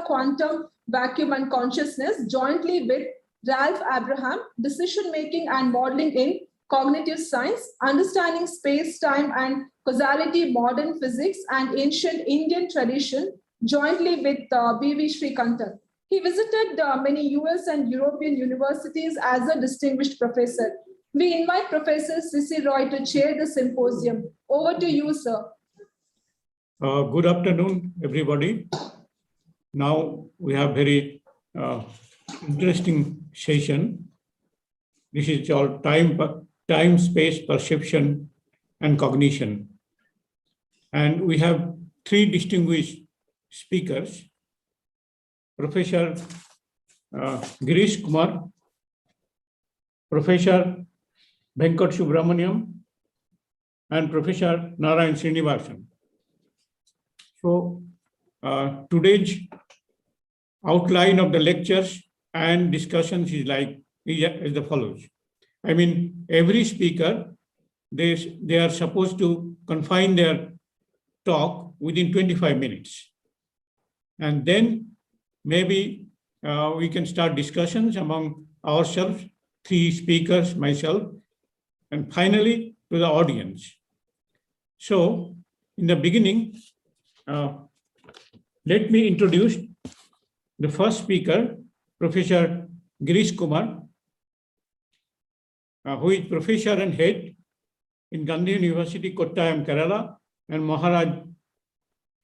Quantum Vacuum and Consciousness, jointly with Ralph Abraham, Decision-Making and Modeling in Cognitive Science, Understanding Space-Time and Causality, Modern Physics and Ancient Indian Tradition, jointly with B.V. Srikantan. He visited many US and European universities as a distinguished professor. We invite Professor C.C. Roy to chair the symposium. Over to you, sir. Good afternoon, everybody. Now we have very interesting session. This is called time, space, perception, and cognition. And we have three distinguished speakers: Professor Girish Kumar, Professor Venkat Subramaniam, and Professor Narayan Srinivasan. So today's outline of the lectures and discussions is the follows. I mean, every speaker, they are supposed to confine their talk within 25 minutes. And then maybe we can start discussions among ourselves, three speakers, myself, and finally to the audience. So in the beginning, let me introduce the first speaker, Professor Girish Kumar, who is professor and head in Gandhi University, Kottayam, Kerala, and Maharaj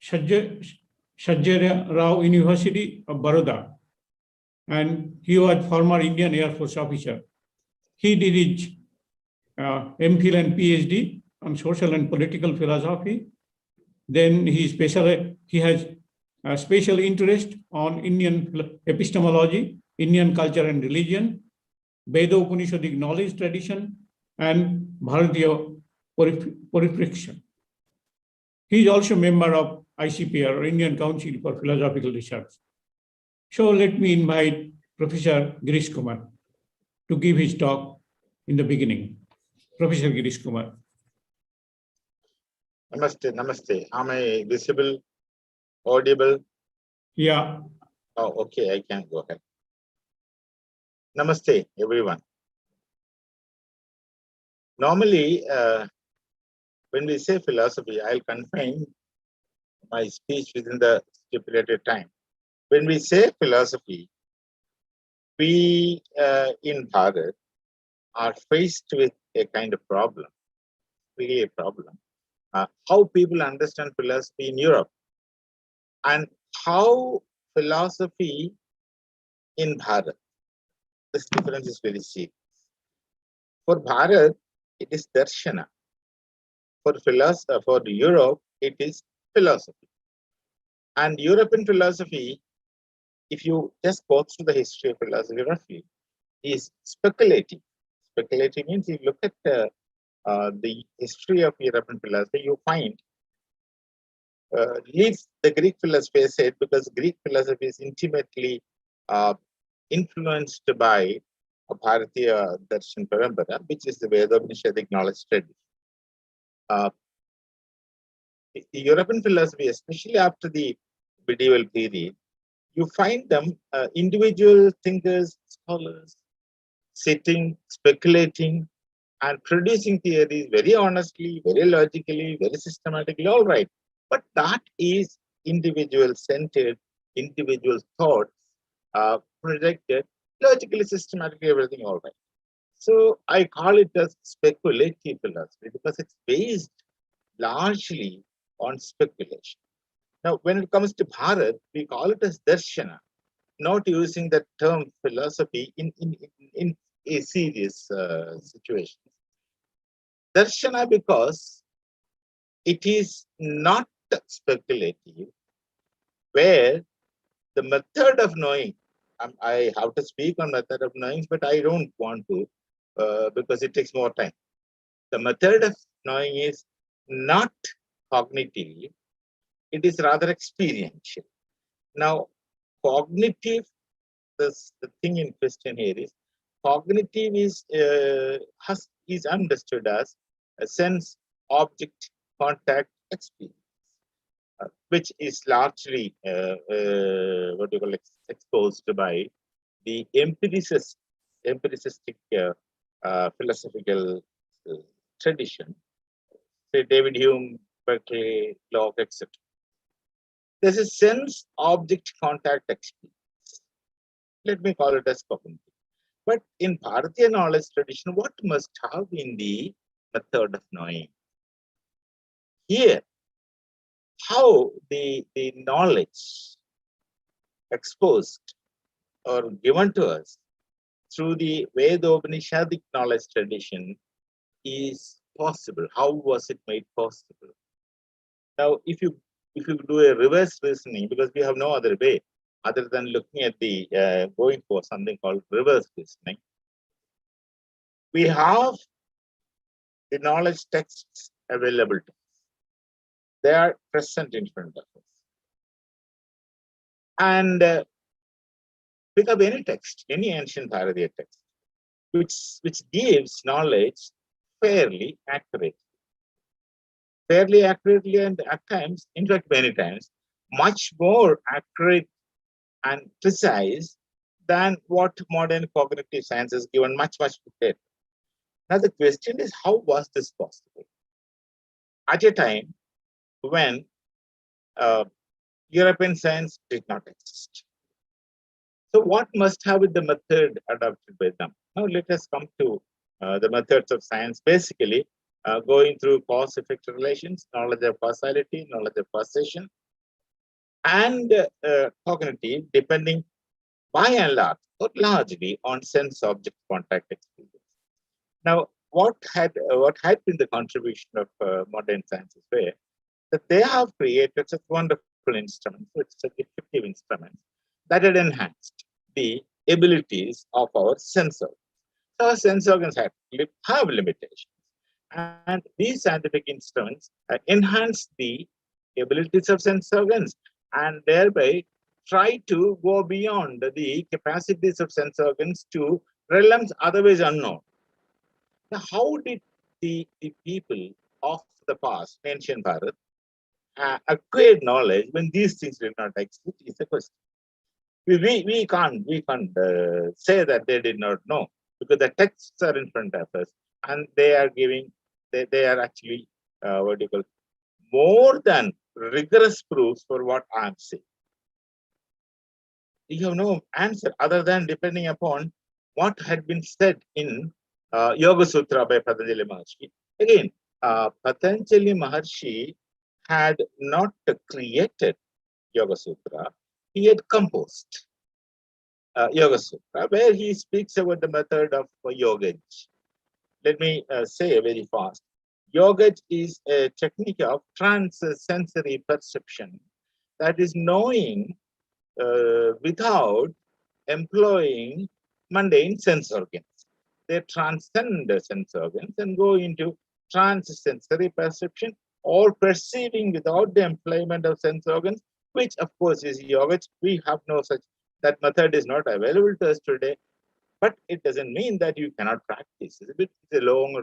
Sajjarao Rao University of Baroda. And he was former Indian Air Force officer. He did his MPhil and PhD on social and political philosophy. Then he has a special interest on Indian epistemology, Indian culture and religion, Veda-Upanishadic knowledge tradition, and Bharatiya Paripreksha. He is also a member of ICPR, or Indian Council for Philosophical Research. So let me invite Professor Girish Kumar to give his talk in the beginning. Professor Girish Kumar. Namaste, namaste. Am I visible, audible? Yeah. Oh, okay, I can go ahead. Namaste, everyone. Normally, when we say philosophy, I'll confine my speech within the stipulated time. When we say philosophy, we in Bharat are faced with a kind of problem, really a problem. How people understand philosophy in Europe and how philosophy in Bharat. This difference is very serious. For Bharat, it is darshana. For Europe, it is philosophy. And European philosophy, if you just go through the history of philosophy roughly, is speculative. Speculative means if you look at the history of European philosophy, you find leaves the Greek philosophy aside, because Greek philosophy is intimately influenced by a Bharatiya Darshan Parampara, which is the Veda-Upanishadic knowledge tradition. The European philosophy, especially after the medieval period, you find them individual thinkers, scholars, sitting, speculating, and producing theories very honestly, very logically, very systematically, all right. But that is individual-centered, individual thoughts, projected, logically, systematically, everything all right. So I call it as speculative philosophy because it's based largely on speculation. Now, when it comes to Bharat, we call it as darshana, not using the term philosophy in a serious situation. Darshana because it is not speculative, where the method of knowing, I have to speak on method of knowing, but I don't want to because it takes more time. The method of knowing is not cognitive, it is rather experiential. Now, cognitive, the thing in question here is, cognitive is understood as a sense, object, contact, experience. which is largely what you call exposed by the empiricistic philosophical tradition, say David Hume, Berkeley, Locke, etc. There's a sense-object contact experience. Let me call it as cognitive. But in Bharatiya knowledge tradition, what must have been the method of knowing? Here, how the knowledge exposed or given to us through the Veda-Upanishadic knowledge tradition is possible. How was it made possible? Now, if you do a reverse reasoning, because we have no other way other than looking at the going for something called reverse reasoning, we have the knowledge texts available to us. They are present in front of us. And pick up any text, any ancient Bharatiya text, which gives knowledge fairly accurately. Fairly accurately, and at times, in fact, many times, much more accurate and precise than what modern cognitive science has given much later. Now, the question is, how was this possible? At a time when European science did not exist. So what must have been the method adopted by them? Now, let us come to the methods of science, basically going through cause-effect relations, knowledge of causality, knowledge of causation, and cognitive, depending by and large, or largely, on sense-object contact experience. Now, what had been the contribution of modern sciences were that they have created such wonderful instruments, such effective instruments that had enhanced the abilities of our sense organs. So our sense organs have limitations, and these scientific instruments enhance the abilities of sense organs and thereby try to go beyond the capacities of sense organs to realms otherwise unknown. Now, how did the people of the past, ancient Bharat, acquired knowledge when these things did not exist is the question. We can't say that they did not know, because the texts are in front of us and they are giving, they are actually more than rigorous proofs for what I am saying. You have no answer other than depending upon what had been said in Yoga Sutra by Patanjali Maharshi. Again, Patanjali Maharshi had not created Yoga Sutra, he had composed Yoga Sutra, where he speaks about the method of Yogaj. Let me say very fast. Yogaj is a technique of trans-sensory perception, that is knowing without employing mundane sense organs. They transcend the sense organs and go into trans-sensory perception, or perceiving without the employment of sense organs, which of course is yoga. We have no such, that method is not available to us today, but it doesn't mean that you cannot practice. It's a long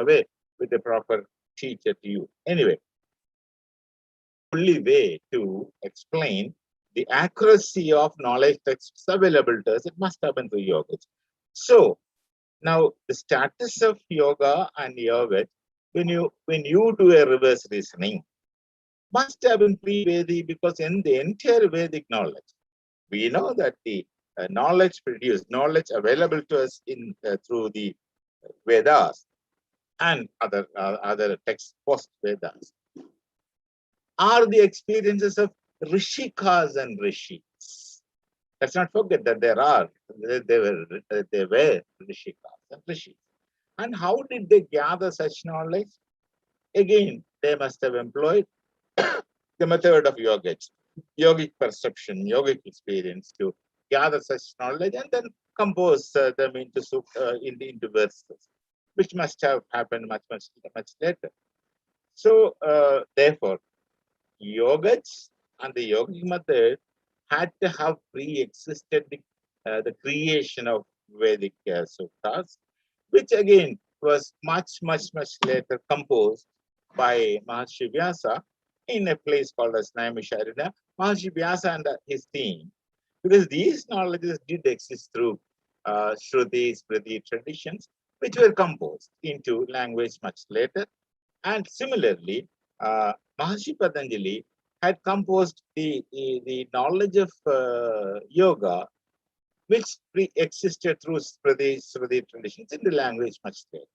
way with a proper teacher to you. Anyway, only way to explain the accuracy of knowledge texts available to us, it must happen through yoga. So now the status of yoga and yoga, when you do a reverse reasoning, must have been pre-Vedic, because in the entire Vedic knowledge, we know that the knowledge produced, knowledge available to us in through the Vedas and other texts post-Vedas are the experiences of Rishikas and Rishis. Let's not forget that there were Rishikas and Rishis. And how did they gather such knowledge? Again, they must have employed the method of yogic perception, yogic experience to gather such knowledge and then compose them into verses, which must have happened much later. So, therefore, yogats and the yogic method had to have pre-existed the creation of Vedic suttas, which again was much later composed by Maharshi Vyasa in a place called as Naimisharanya, Maharshi Vyasa and his team, because these knowledges did exist through Shruti, Smriti traditions, which were composed into language much later. And similarly, Maharshi Patanjali had composed the knowledge of yoga, which existed through Smriti traditions in the language much later.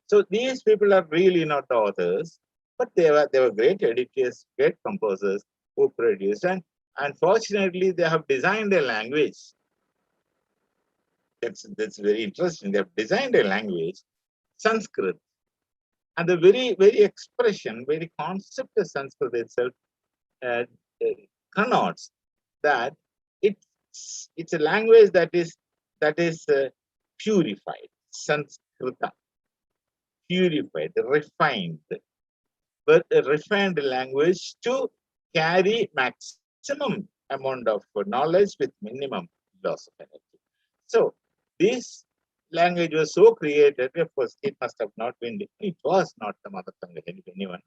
So these people are really not authors, but they were great editors, great composers who produced. And unfortunately, they have designed a language. That's very interesting. They have designed a language, Sanskrit, and the very expression, very concept of Sanskrit itself connotes that it's a language that is purified, Sanskrita, purified, refined, but a refined language to carry maximum amount of knowledge with minimum loss of energy. So this language was so created. Of course, it must have not been. It was not the mother tongue of anyone,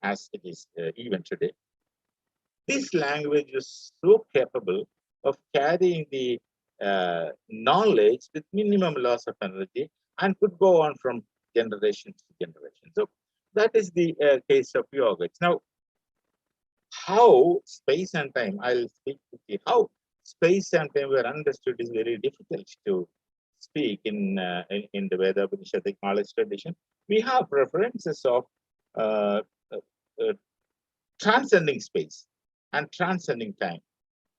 as it is even today. This language is so capable of carrying the knowledge with minimum loss of energy and could go on from generation to generation. So that is the case of yoga. Now, how space and time, I'll speak with you, how space and time were understood is very difficult to speak in the Veda Upanishadic knowledge tradition. We have references of transcending space and transcending time,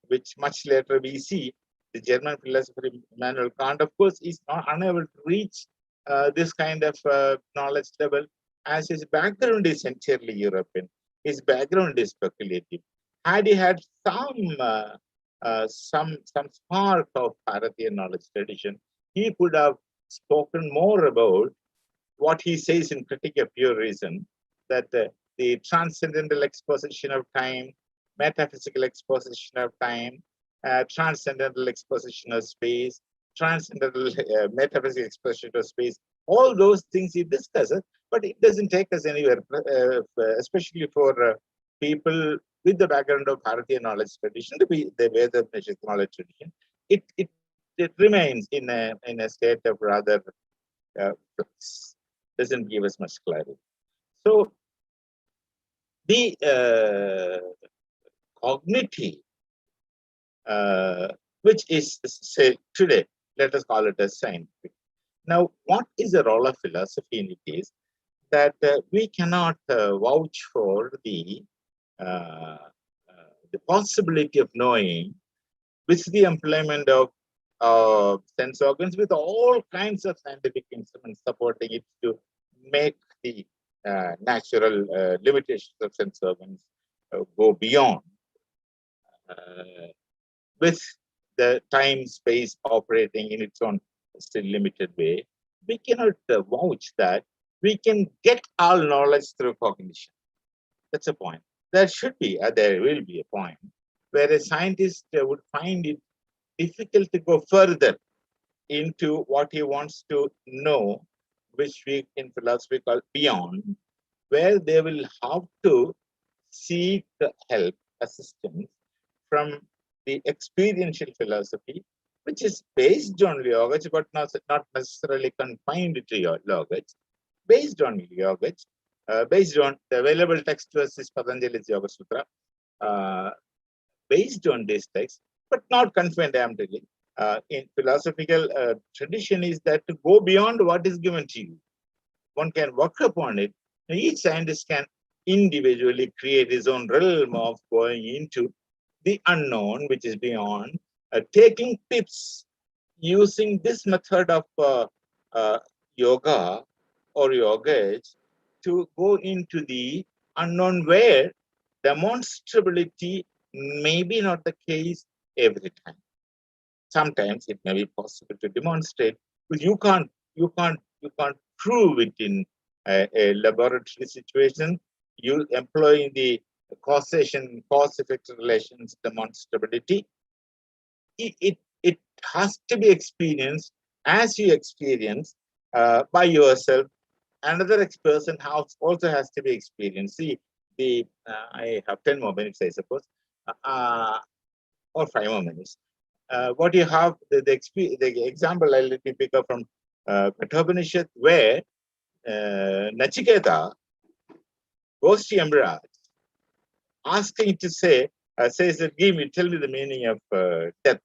which much later we see the German philosopher Immanuel Kant, of course, is unable to reach this kind of knowledge level, as his background is entirely European. His background is speculative. Had he had some spark of Bharatiya knowledge tradition, he could have spoken more about what he says in Critique of Pure Reason, that the transcendental exposition of time, metaphysical exposition of time, transcendental exposition of space, transcendental metaphysical exposition of space, all those things he discusses, but it doesn't take us anywhere, especially for people with the background of Bharatiya knowledge tradition, the Veda knowledge tradition. It remains in a state of rather doesn't give us much clarity. So the cognitive, which is say today, let us call it as scientific. Now, what is the role of philosophy in it is that we cannot vouch for the possibility of knowing with the employment of sense organs, with all kinds of scientific instruments supporting it to make the natural limitations of sense organs go beyond, with the time space operating in its own still limited way. We cannot vouch that we can get all knowledge through cognition. That's a point. There should be, there will be a point where a scientist would find it difficult to go further into what he wants to know, which we in philosophy call beyond, where they will have to seek help, assistance from the experiential philosophy, which is based on yoga, but not necessarily confined to yoga, based on yoga, based on the available text versus Patanjali's Yoga Sutra, based on this text, but not confined emptily. In philosophical tradition is that to go beyond what is given to you. One can work upon it. Each scientist can individually create his own realm of going into the unknown, which is beyond, taking tips using this method of yoga or yoga to go into the unknown, where demonstrability may be not the case every time. Sometimes it may be possible to demonstrate, but you can't prove it in a laboratory situation. You employing the causation, cause-effect relations, demonstrability. It has to be experienced as you experience by yourself. Another person also has to be experienced. See, I have 10 more minutes, I suppose, or 5 more minutes. What you have, the example I'll let me pick up from Kathopanishad, where Nachiketa goes to Yamraj, asking to says that, tell me the meaning of death.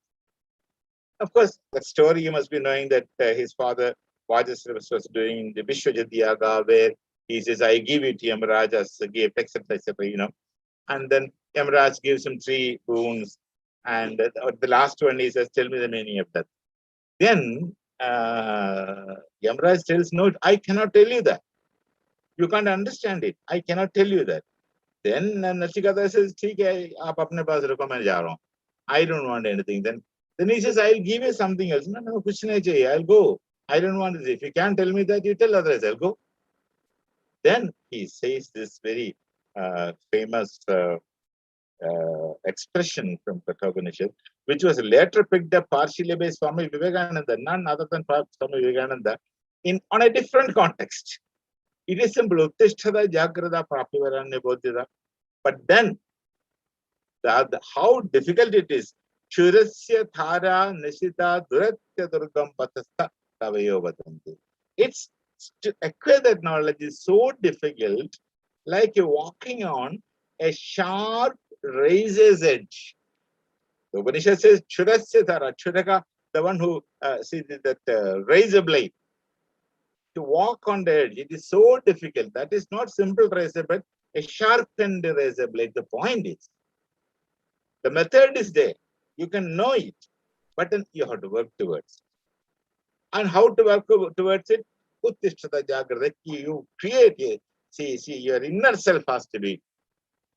Of course, that story you must be knowing that his father Vajasrava was doing the Vishwajit Yaga, where he says, I give it to Yamraj as a gift, etc., etc., And then Yamraj gives him 3 boons. And the last one he says, tell me the meaning of death. Then Yamraj tells, no, I cannot tell you that. You can't understand it. I cannot tell you that. Then Nachiketa says, aap apne paas rakho, main ja raha hu. I don't want anything. Then he says, I'll give you something else. No, kuch nahi chahiye. I'll go. I don't want this. If you can't tell me that, you tell others, I'll go. Then he says this very famous expression from Kathopanishad, which was later picked up partially by Swami Vivekananda, none other than Swami Vivekananda, on a different context. It is simple. Uttishthada jagrada prapivaranya bodhida. But then, how difficult it is. Churasya thara nishita duratya durgam patastha tavayo vatanti. It's to acquire that knowledge is so difficult, like you're walking on a sharp razor's edge. The Upanishad says, Churasya thara, Churaka, the one who sees that razor blade. To walk on the edge, it is so difficult. That is not simple razor, but a sharpened razor blade. The point is, the method is there. You can know it, but then you have to work towards it. And how to work towards it? Uttishthata jagrata. You create it. See, your inner self has to be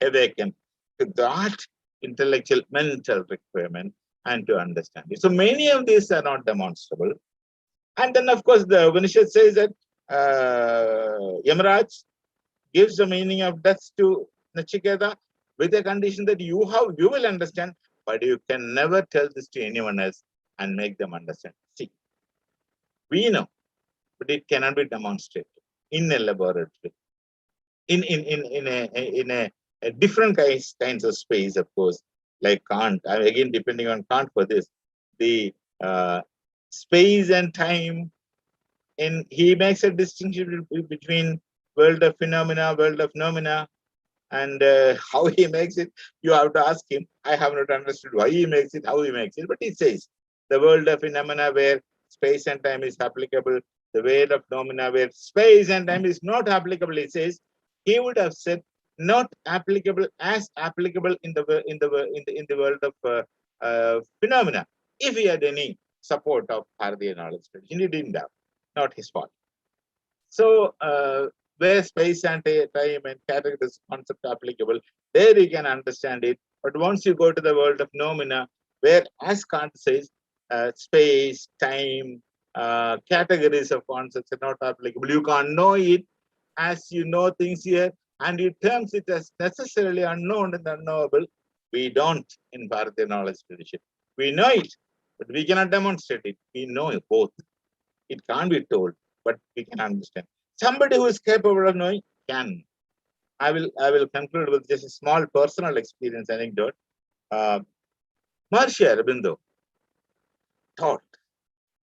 awakened to that intellectual, mental requirement and to understand it. So many of these are not demonstrable. And then, of course, the Upanishad says that Yamraj gives the meaning of death to Nachiketa with a condition that you will understand, but you can never tell this to anyone else and make them understand. See, we know, but it cannot be demonstrated in a laboratory, in a different kinds of space, of course, like Kant. Again, depending on Kant for this, the space and time, and he makes a distinction between world of phenomena, world of noumena, and how he makes it, you have to ask him. I have not understood why he makes it, how he makes it, but he says the world of phenomena where space and time is applicable, the world of noumena where space and time is not applicable. He says he would have said not applicable as applicable in the world of phenomena if he had any support of Bharatiya knowledge tradition. He didn't have, not his fault. So where space and time and categories concept applicable, there you can understand it. But once you go to the world of noumena, where, as Kant says, space, time, categories of concepts are not applicable. You can't know it as you know things here, and it terms it as necessarily unknown and unknowable. We don't in Bharatiya knowledge tradition. We know it, but we cannot demonstrate it. We know it both. It can't be told, but we can understand. Somebody who is capable of knowing can. I will conclude with just a small personal experience anecdote. Maharishi Aurobindo taught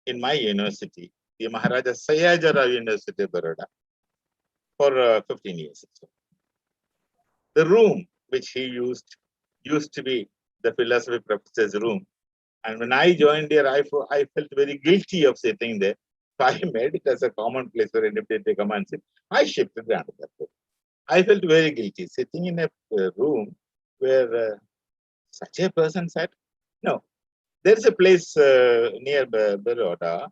in my university, the Maharaja Sayajara University of Baroda, for 15 years. The room which he used to be the philosophy professor's room. And when I joined there, I felt very guilty of sitting there. So I made it as a common place for anybody to come and sit. I shifted down to that room. I felt very guilty sitting in a room where such a person sat. No, there is a place near Baroda.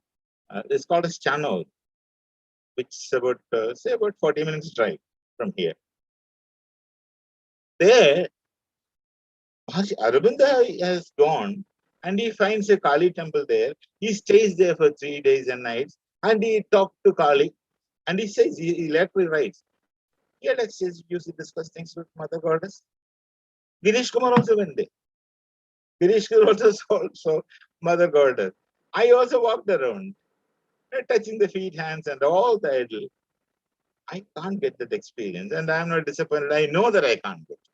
It's called as Channel, which is about, say, about 40 minutes drive from here. There, Aurobindo has gone and he finds a Kali temple there. He stays there for 3 days and nights and he talked to Kali and he says, he later writes, yeah, let's used to discuss things with Mother Goddess. Girish Kumar also went there. Girish Kumar also Mother Goddess. I also walked around, touching the feet, hands, and all the idol. I can't get that experience, and I'm not disappointed. I know that I can't get it.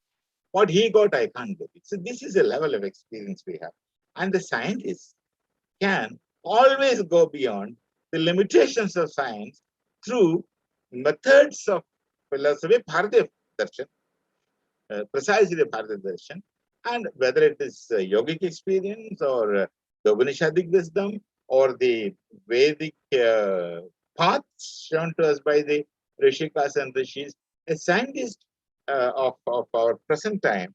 What he got, I can't get it. So this is a level of experience we have. And the scientists can always go beyond the limitations of science through methods of philosophy, Bharatiya Darshan, precisely Bharatiya Darshan, and whether it is yogic experience or the Upanishadic wisdom or the Vedic paths shown to us by the Rishikas and Rishis, a scientist of our present time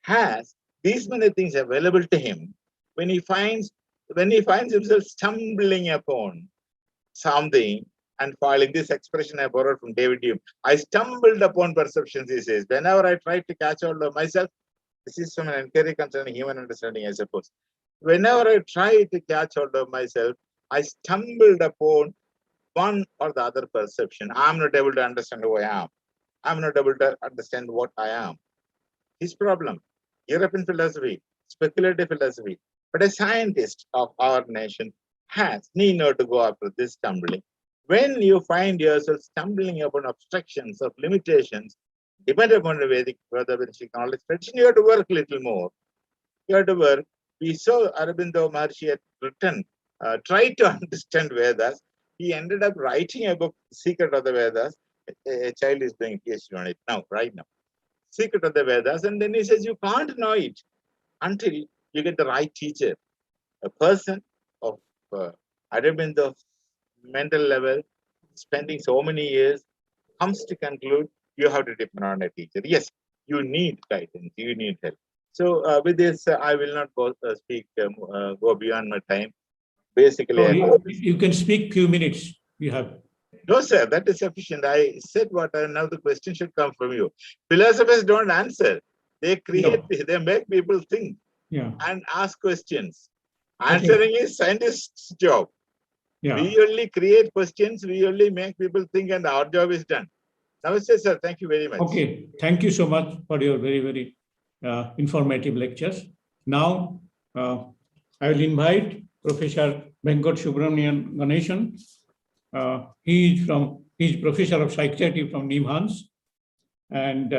has these many things available to him when he finds himself stumbling upon something and falling. This expression I borrowed from David Hume. I stumbled upon perceptions, he says. Whenever I try to catch hold of myself, this is from an inquiry concerning human understanding, I suppose. Whenever I try to catch hold of myself, I stumbled upon one or the other perception. I'm not able to understand who I am. I'm not able to understand what I am. His problem, European philosophy, speculative philosophy, but a scientist of our nation has need not to go after this stumbling. When you find yourself stumbling upon obstructions of limitations, depend upon the Vedic knowledge tradition, you have to work a little more. You have to work. We saw Aurobindo Maharshi had written, tried to understand Vedas. He ended up writing a book, Secret of the Vedas. A child is doing a PhD on it now, right now. Secret of the Vedas. And then he says, you can't know it until you get the right teacher. A person of Aurobindo's mental level, spending so many years, comes to conclude you have to depend on a teacher. Yes, you need guidance, you need help. So with this, I will not go go beyond my time. Basically, you can speak few minutes. You have. No, sir, that is sufficient. I said what now the question should come from you. Philosophers don't answer. They create, they make people think and ask questions. Answering is scientist's job. We only create questions, we only make people think, and our job is done. Namaste, sir. Thank you very much. Okay. Thank you so much for your very, very informative lectures. Now, I will invite Professor Venkat Subramanian Ganeshan. He is Professor of Psychiatry from NIMHANS. And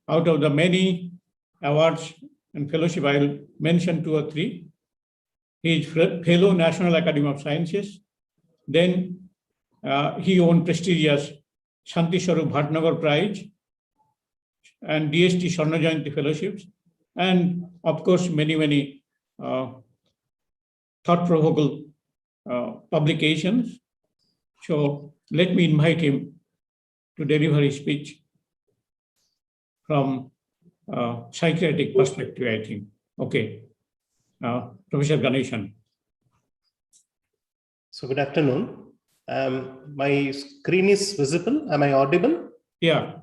out of the many awards and fellowship, I will mention 2 or 3. He is Fellow National Academy of Sciences. Then he won prestigious Shanti Swarup Bhatnagar Prize and DST Swarna Jayanti Fellowships, and of course many thought-provoking publications. So let me invite him to deliver his speech from psychiatric perspective, I think. Okay, Professor Ganeshan. So good afternoon. My screen is visible. Am I audible? Yeah.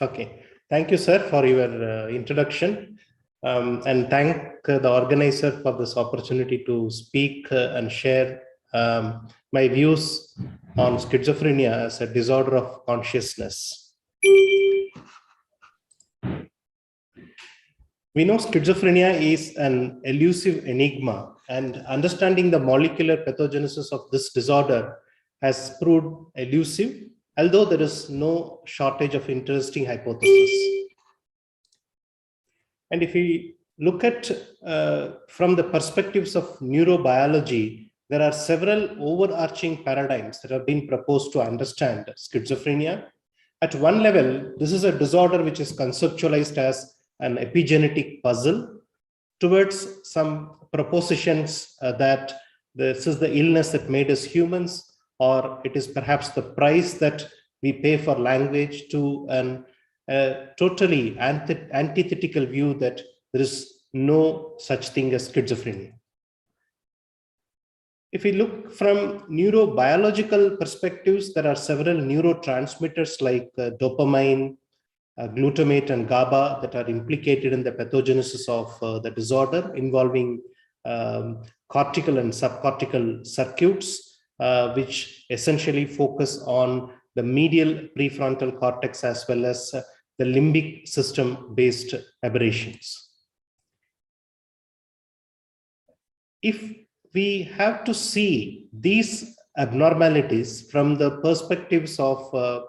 Okay. Thank you, sir, for your introduction. And thank the organizer for this opportunity to speak and share my views on schizophrenia as a disorder of consciousness. We know schizophrenia is an elusive enigma, and understanding the molecular pathogenesis of this disorder has proved elusive, although there is no shortage of interesting hypotheses. And if we look at from the perspectives of neurobiology, there are several overarching paradigms that have been proposed to understand schizophrenia. At one level, this is a disorder which is conceptualized as an epigenetic puzzle towards some propositions that this is the illness that made us humans, or it is perhaps the price that we pay for language, to a totally antithetical view that there is no such thing as schizophrenia. If we look from neurobiological perspectives, there are several neurotransmitters like dopamine, glutamate, and GABA that are implicated in the pathogenesis of the disorder, involving cortical and subcortical circuits, which essentially focus on the medial prefrontal cortex as well as the limbic system based aberrations. If we have to see these abnormalities from the perspectives of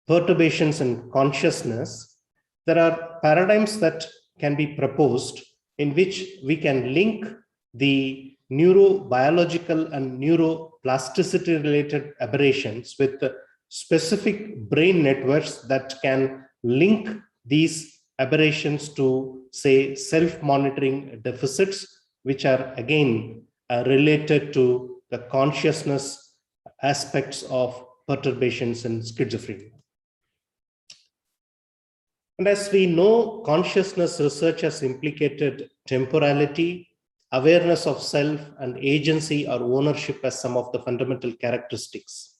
perturbations in consciousness, there are paradigms that can be proposed in which we can link the neurobiological and neuroplasticity related aberrations with specific brain networks that can link these aberrations to, say, self-monitoring deficits, which are again related to the consciousness aspects of perturbations in schizophrenia. And as we know, consciousness research has implicated temporality, awareness of self, and agency or ownership as some of the fundamental characteristics.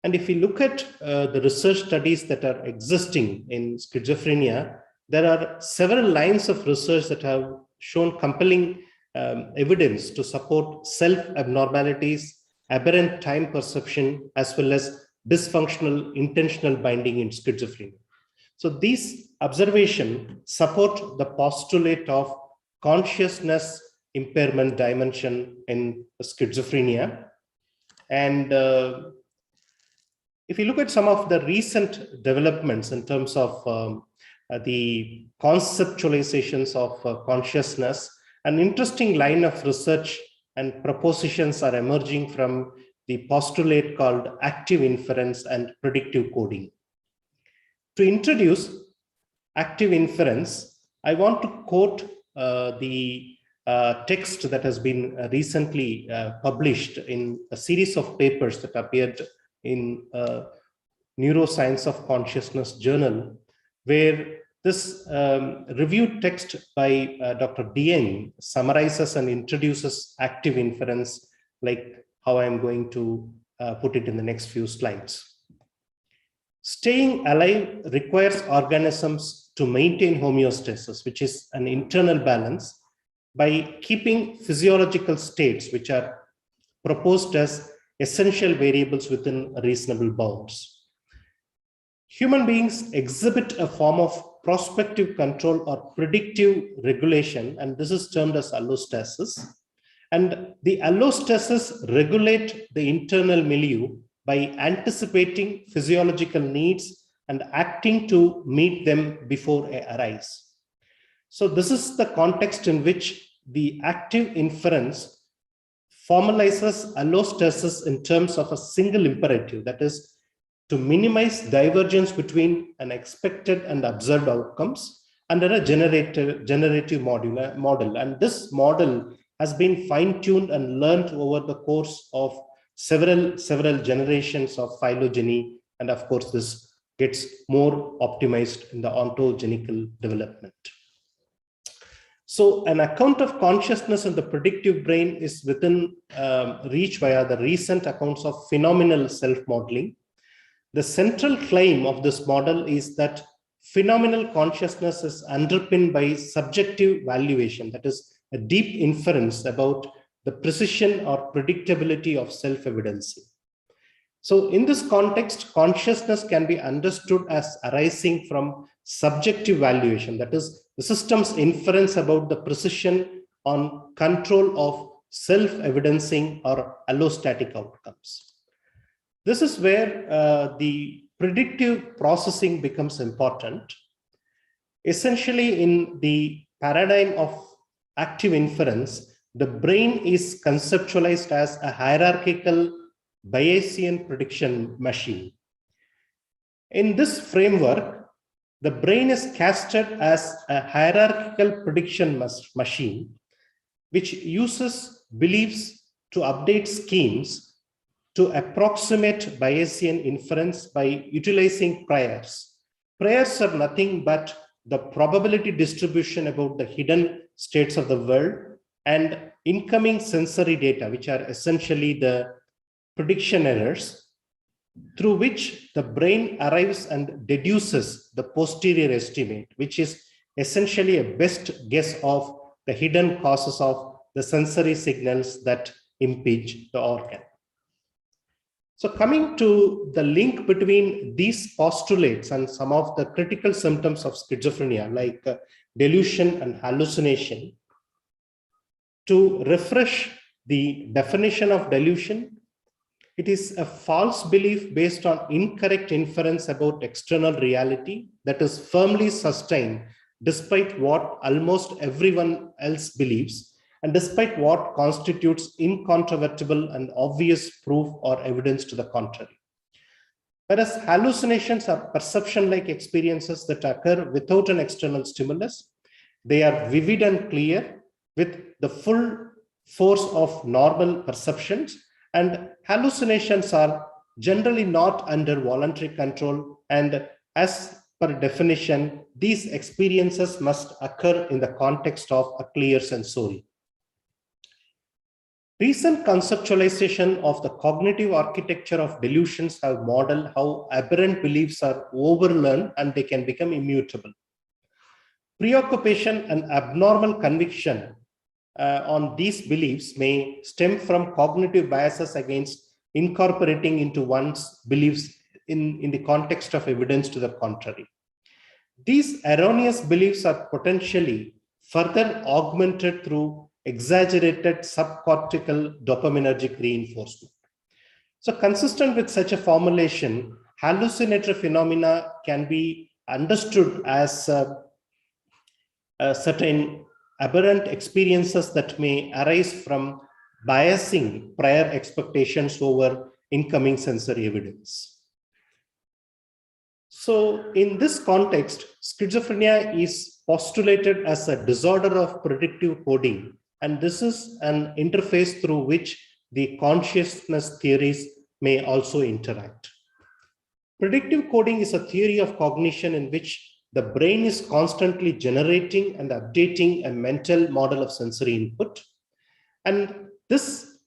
And if we look at the research studies that are existing in schizophrenia, there are several lines of research that have shown compelling evidence to support self-abnormalities, aberrant time perception, as well as dysfunctional intentional binding in schizophrenia. So these observations support the postulate of consciousness impairment dimension in schizophrenia. And if you look at some of the recent developments in terms of the conceptualizations of consciousness, an interesting line of research and propositions are emerging from the postulate called active inference and predictive coding. To introduce active inference, I want to quote the text that has been recently published in a series of papers that appeared in Neuroscience of Consciousness journal, where this review text by Dr. Dieng summarizes and introduces active inference, like how I'm going to put it in the next few slides. Staying alive requires organisms to maintain homeostasis, which is an internal balance, by keeping physiological states, which are proposed as essential variables within reasonable bounds. Human beings exhibit a form of prospective control or predictive regulation, and this is termed as allostasis. And the allostasis regulate the internal milieu by anticipating physiological needs and acting to meet them before they arise. So this is the context in which the active inference formalizes allostasis in terms of a single imperative, that is, to minimize divergence between an expected and observed outcomes under a generative model. And this model has been fine-tuned and learned over the course of several generations of phylogeny, and of course this gets more optimized in the ontogenical development. So an account of consciousness in the predictive brain is within reach via the recent accounts of phenomenal self-modeling. The central claim of this model is that phenomenal consciousness is underpinned by subjective valuation, that is a deep inference about the precision or predictability of self-evidency. So in this context, consciousness can be understood as arising from subjective valuation, that is the system's inference about the precision on control of self-evidencing or allostatic outcomes. This is where the predictive processing becomes important. Essentially, in the paradigm of active inference, the brain is conceptualized as a hierarchical Bayesian prediction machine. In this framework, the brain is casted as a hierarchical prediction machine, which uses beliefs to update schemes to approximate Bayesian inference by utilizing priors. Priors are nothing but the probability distribution about the hidden states of the world and incoming sensory data, which are essentially the prediction errors, through which the brain arrives and deduces the posterior estimate, which is essentially a best guess of the hidden causes of the sensory signals that impinge the organ. So coming to the link between these postulates and some of the critical symptoms of schizophrenia, like delusion and hallucination, to refresh the definition of delusion, It is a false belief based on incorrect inference about external reality that is firmly sustained despite what almost everyone else believes and despite what constitutes incontrovertible and obvious proof or evidence to the contrary. Whereas hallucinations are perception-like experiences that occur without an external stimulus, they are vivid and clear with the full force of normal perceptions, and hallucinations are generally not under voluntary control, and as per definition, these experiences must occur in the context of a clear sensory. Recent conceptualization of the cognitive architecture of delusions have modeled how aberrant beliefs are overlearned and they can become immutable. Preoccupation and abnormal conviction on these beliefs may stem from cognitive biases against incorporating into one's beliefs in the context of evidence to the contrary. These erroneous beliefs are potentially further augmented through exaggerated subcortical dopaminergic reinforcement. So consistent with such a formulation, hallucinatory phenomena can be understood as certain aberrant experiences that may arise from biasing prior expectations over incoming sensory evidence. So in this context, schizophrenia is postulated as a disorder of predictive coding, and this is an interface through which the consciousness theories may also interact. Predictive coding is a theory of cognition in which the brain is constantly generating and updating a mental model of sensory input. And this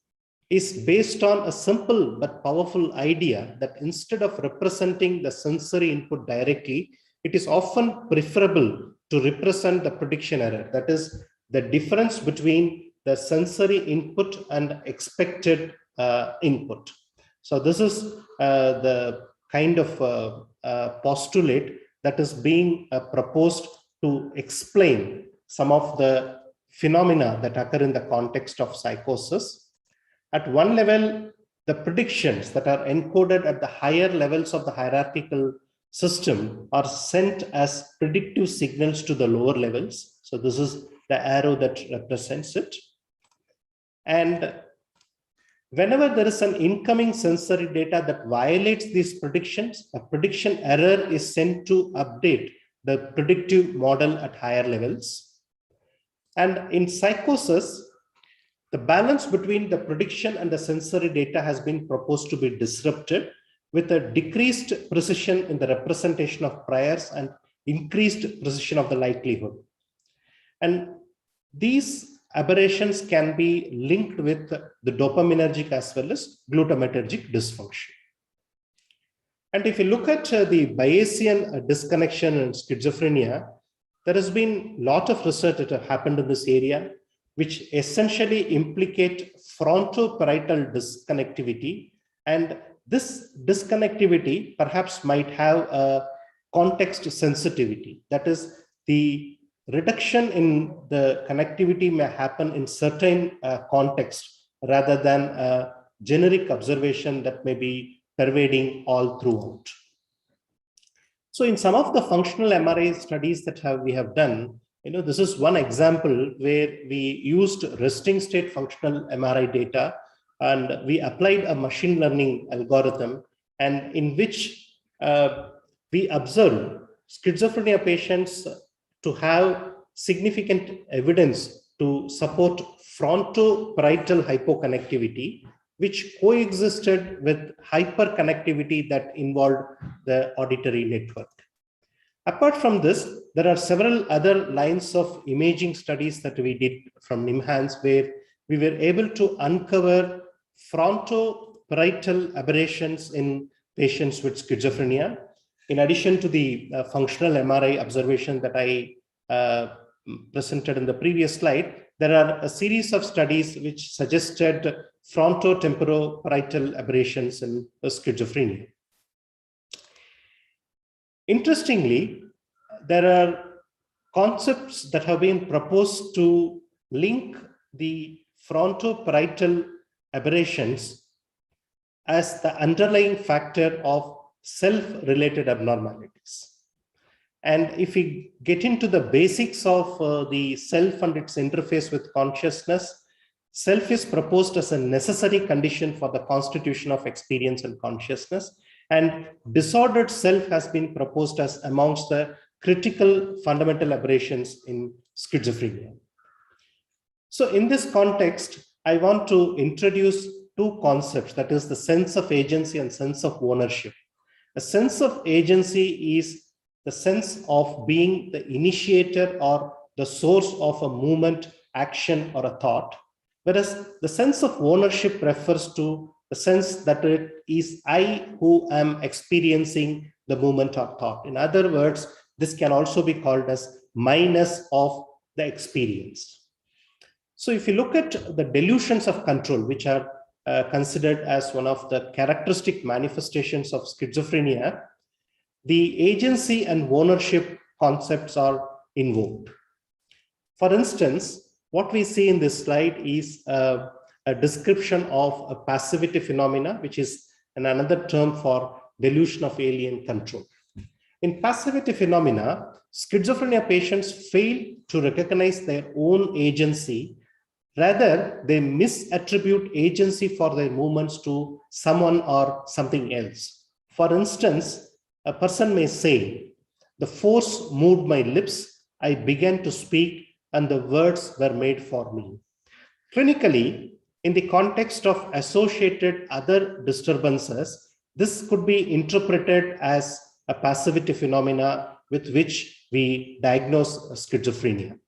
is based on a simple but powerful idea that instead of representing the sensory input directly, it is often preferable to represent the prediction error. That is the difference between the sensory input and expected input. So this is the kind of postulate that is being proposed to explain some of the phenomena that occur in the context of psychosis. At one level, the predictions that are encoded at the higher levels of the hierarchical system are sent as predictive signals to the lower levels. So this is the arrow that represents it. And whenever there is an incoming sensory data that violates these predictions, a prediction error is sent to update the predictive model at higher levels. And in psychosis, the balance between the prediction and the sensory data has been proposed to be disrupted with a decreased precision in the representation of priors and increased precision of the likelihood. And these aberrations can be linked with the dopaminergic as well as glutamatergic dysfunction. And if you look at the Bayesian disconnection in schizophrenia, there has been a lot of research that have happened in this area, which essentially implicate frontoparietal disconnectivity. And this disconnectivity perhaps might have a context sensitivity. That is, the reduction in the connectivity may happen in certain contexts rather than a generic observation that may be pervading all throughout. So in some of the functional MRI studies that we have done, this is one example where we used resting state functional MRI data and we applied a machine learning algorithm, and in which we observed schizophrenia patients to have significant evidence to support frontoparietal hypoconnectivity, which coexisted with hyperconnectivity that involved the auditory network. Apart from this, there are several other lines of imaging studies that we did from NIMHANS where we were able to uncover frontoparietal aberrations in patients with schizophrenia. In addition to the functional MRI observation that I presented in the previous slide, there are a series of studies which suggested frontotemporoparietal aberrations in schizophrenia. Interestingly, there are concepts that have been proposed to link the frontoparietal aberrations as the underlying factor of self-related abnormalities. And if we get into the basics of the self and its interface with consciousness, self is proposed as a necessary condition for the constitution of experience and consciousness, and disordered self has been proposed as amongst the critical fundamental aberrations in schizophrenia. So in this context, I want to introduce two concepts, that is the sense of agency and sense of ownership. A sense of agency is the sense of being the initiator or the source of a movement, action, or a thought, whereas the sense of ownership refers to the sense that it is I who am experiencing the movement or thought. In other words, this can also be called as minus of the experience. So if you look at the delusions of control, which are considered as one of the characteristic manifestations of schizophrenia, the agency and ownership concepts are invoked. For instance, what we see in this slide is a description of a passivity phenomena, which is another term for delusion of alien control. In passivity phenomena, schizophrenia patients fail to recognize their own agency. Rather, they misattribute agency for their movements to someone or something else. For instance, a person may say, "The force moved my lips, I began to speak, and the words were made for me." Clinically, in the context of associated other disturbances, this could be interpreted as a passivity phenomena with which we diagnose schizophrenia.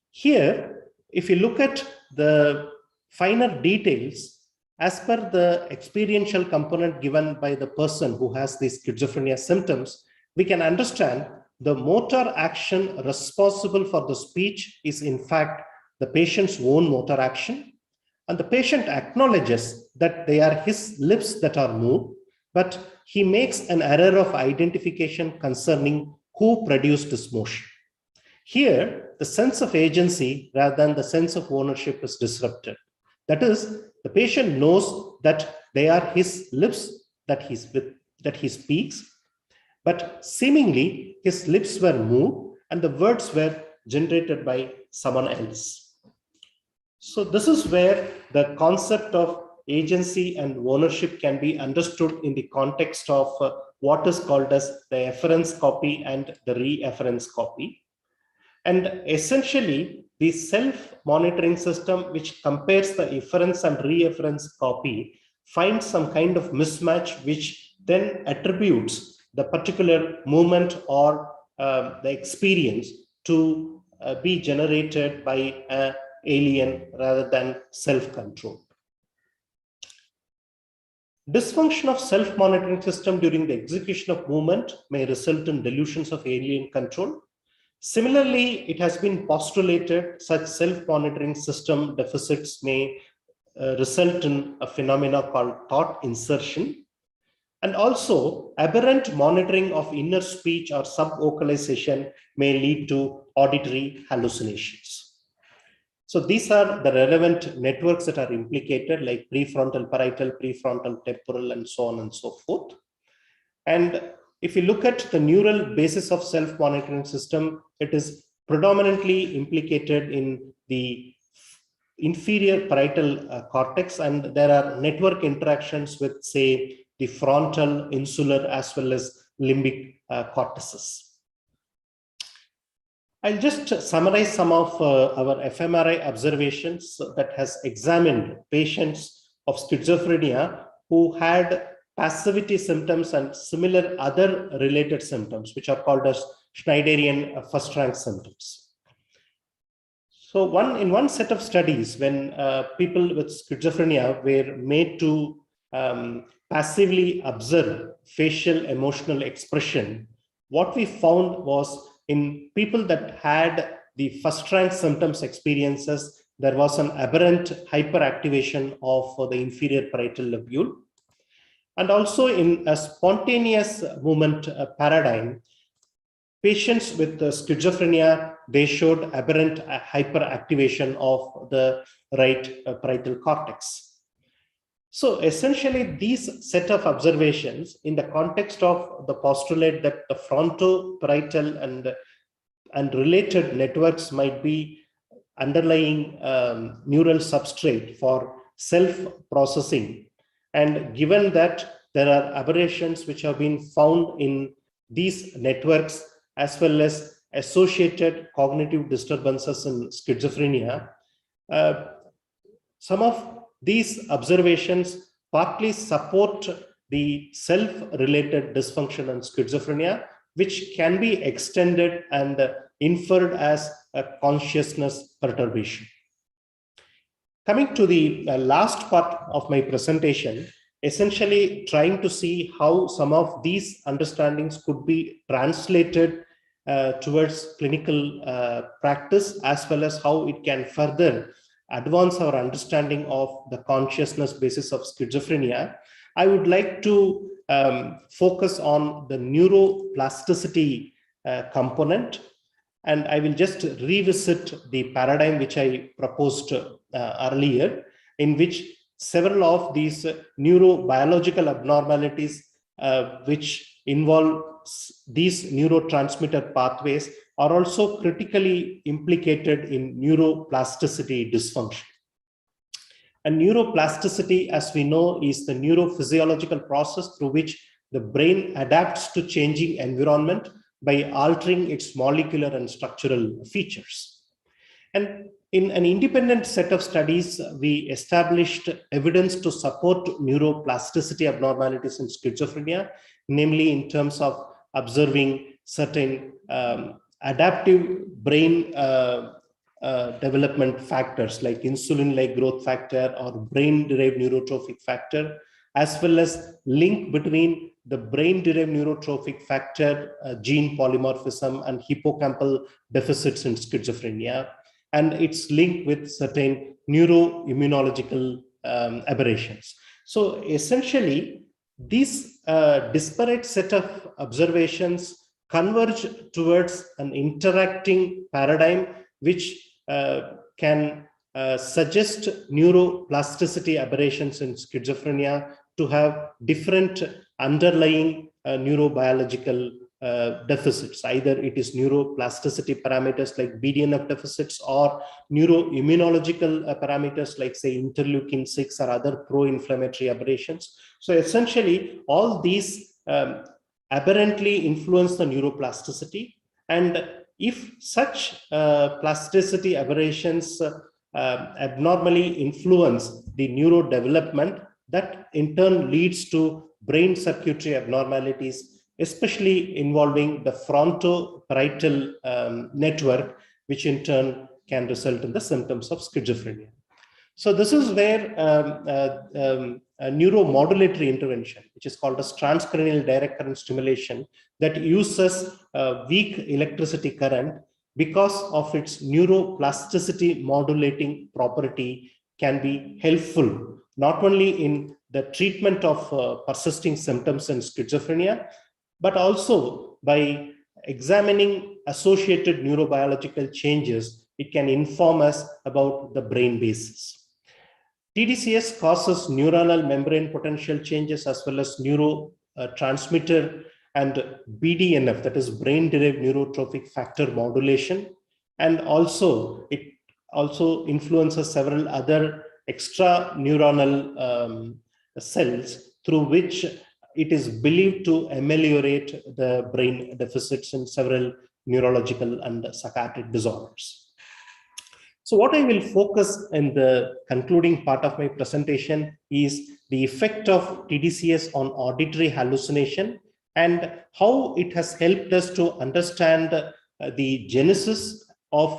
Here, if you look at the finer details, as per the experiential component given by the person who has these schizophrenia symptoms, we can understand the motor action responsible for the speech is in fact the patient's own motor action, and the patient acknowledges that they are his lips that are moved, but he makes an error of identification concerning who produced this motion. Here, the sense of agency rather than the sense of ownership is disrupted. That is, the patient knows that they are his lips that he speaks, but seemingly his lips were moved and the words were generated by someone else. So this is where the concept of agency and ownership can be understood in the context of what is called as the efference copy and the re-efference copy. And essentially, the self-monitoring system, which compares the efference and re-efference copy, finds some kind of mismatch, which then attributes the particular movement or the experience to be generated by an alien rather than self-control. Dysfunction of self-monitoring system during the execution of movement may result in delusions of alien control. Similarly, it has been postulated such self-monitoring system deficits may result in a phenomena called thought insertion. And also, aberrant monitoring of inner speech or subvocalization may lead to auditory hallucinations. So these are the relevant networks that are implicated, like prefrontal parietal, prefrontal temporal, and so on and so forth. And if you look at the neural basis of self-monitoring system, it is predominantly implicated in the inferior parietal cortex, and there are network interactions with, say, the frontal, insular, as well as limbic cortices. I'll just summarize some of our fMRI observations that has examined patients of schizophrenia who had passivity symptoms and similar other related symptoms, which are called as Schneiderian first-rank symptoms. So in one set of studies, when people with schizophrenia were made to passively observe facial emotional expression, what we found was in people that had the first-rank symptoms experiences, there was an aberrant hyperactivation of the inferior parietal lobule. And also in a spontaneous movement paradigm, patients with schizophrenia, they showed aberrant hyperactivation of the right parietal cortex. So essentially, these set of observations in the context of the postulate that the frontoparietal and related networks might be underlying neural substrate for self-processing. And given that there are aberrations which have been found in these networks, as well as associated cognitive disturbances in schizophrenia, some of these observations partly support the self-related dysfunction in schizophrenia, which can be extended and inferred as a consciousness perturbation. Coming to the last part of my presentation, essentially trying to see how some of these understandings could be translated towards clinical practice, as well as how it can further advance our understanding of the consciousness basis of schizophrenia. I would like to focus on the neuroplasticity component, and I will just revisit the paradigm which I proposed earlier, in which several of these neurobiological abnormalities which involve these neurotransmitter pathways are also critically implicated in neuroplasticity dysfunction. And neuroplasticity, as we know, is the neurophysiological process through which the brain adapts to changing environment by altering its molecular and structural features. And in an independent set of studies, we established evidence to support neuroplasticity abnormalities in schizophrenia, namely in terms of observing certain adaptive brain development factors like insulin-like growth factor or brain-derived neurotrophic factor, as well as link between the brain-derived neurotrophic factor gene polymorphism and hippocampal deficits in schizophrenia, and its link with certain neuroimmunological aberrations. So essentially, these disparate set of observations converge towards an interacting paradigm which can suggest neuroplasticity aberrations in schizophrenia to have different underlying neurobiological deficits. Either it is neuroplasticity parameters like BDNF deficits or neuroimmunological parameters like, say, interleukin 6 or other pro-inflammatory aberrations. So essentially, all these aberrantly influence the neuroplasticity, and if such plasticity aberrations abnormally influence the neurodevelopment, that in turn leads to brain circuitry abnormalities, especially involving the frontoparietal network, which in turn can result in the symptoms of schizophrenia. So this is where a neuromodulatory intervention, which is called as transcranial direct current stimulation, that uses weak electricity current because of its neuroplasticity modulating property, can be helpful not only in the treatment of persisting symptoms in schizophrenia, but also by examining associated neurobiological changes, it can inform us about the brain basis. TDCS causes neuronal membrane potential changes as well as neurotransmitter and BDNF, that is brain-derived neurotrophic factor modulation. And also, it also influences several other extra neuronal cells through which it is believed to ameliorate the brain deficits in several neurological and psychiatric disorders. So what I will focus in the concluding part of my presentation is the effect of TDCS on auditory hallucination and how it has helped us to understand the genesis of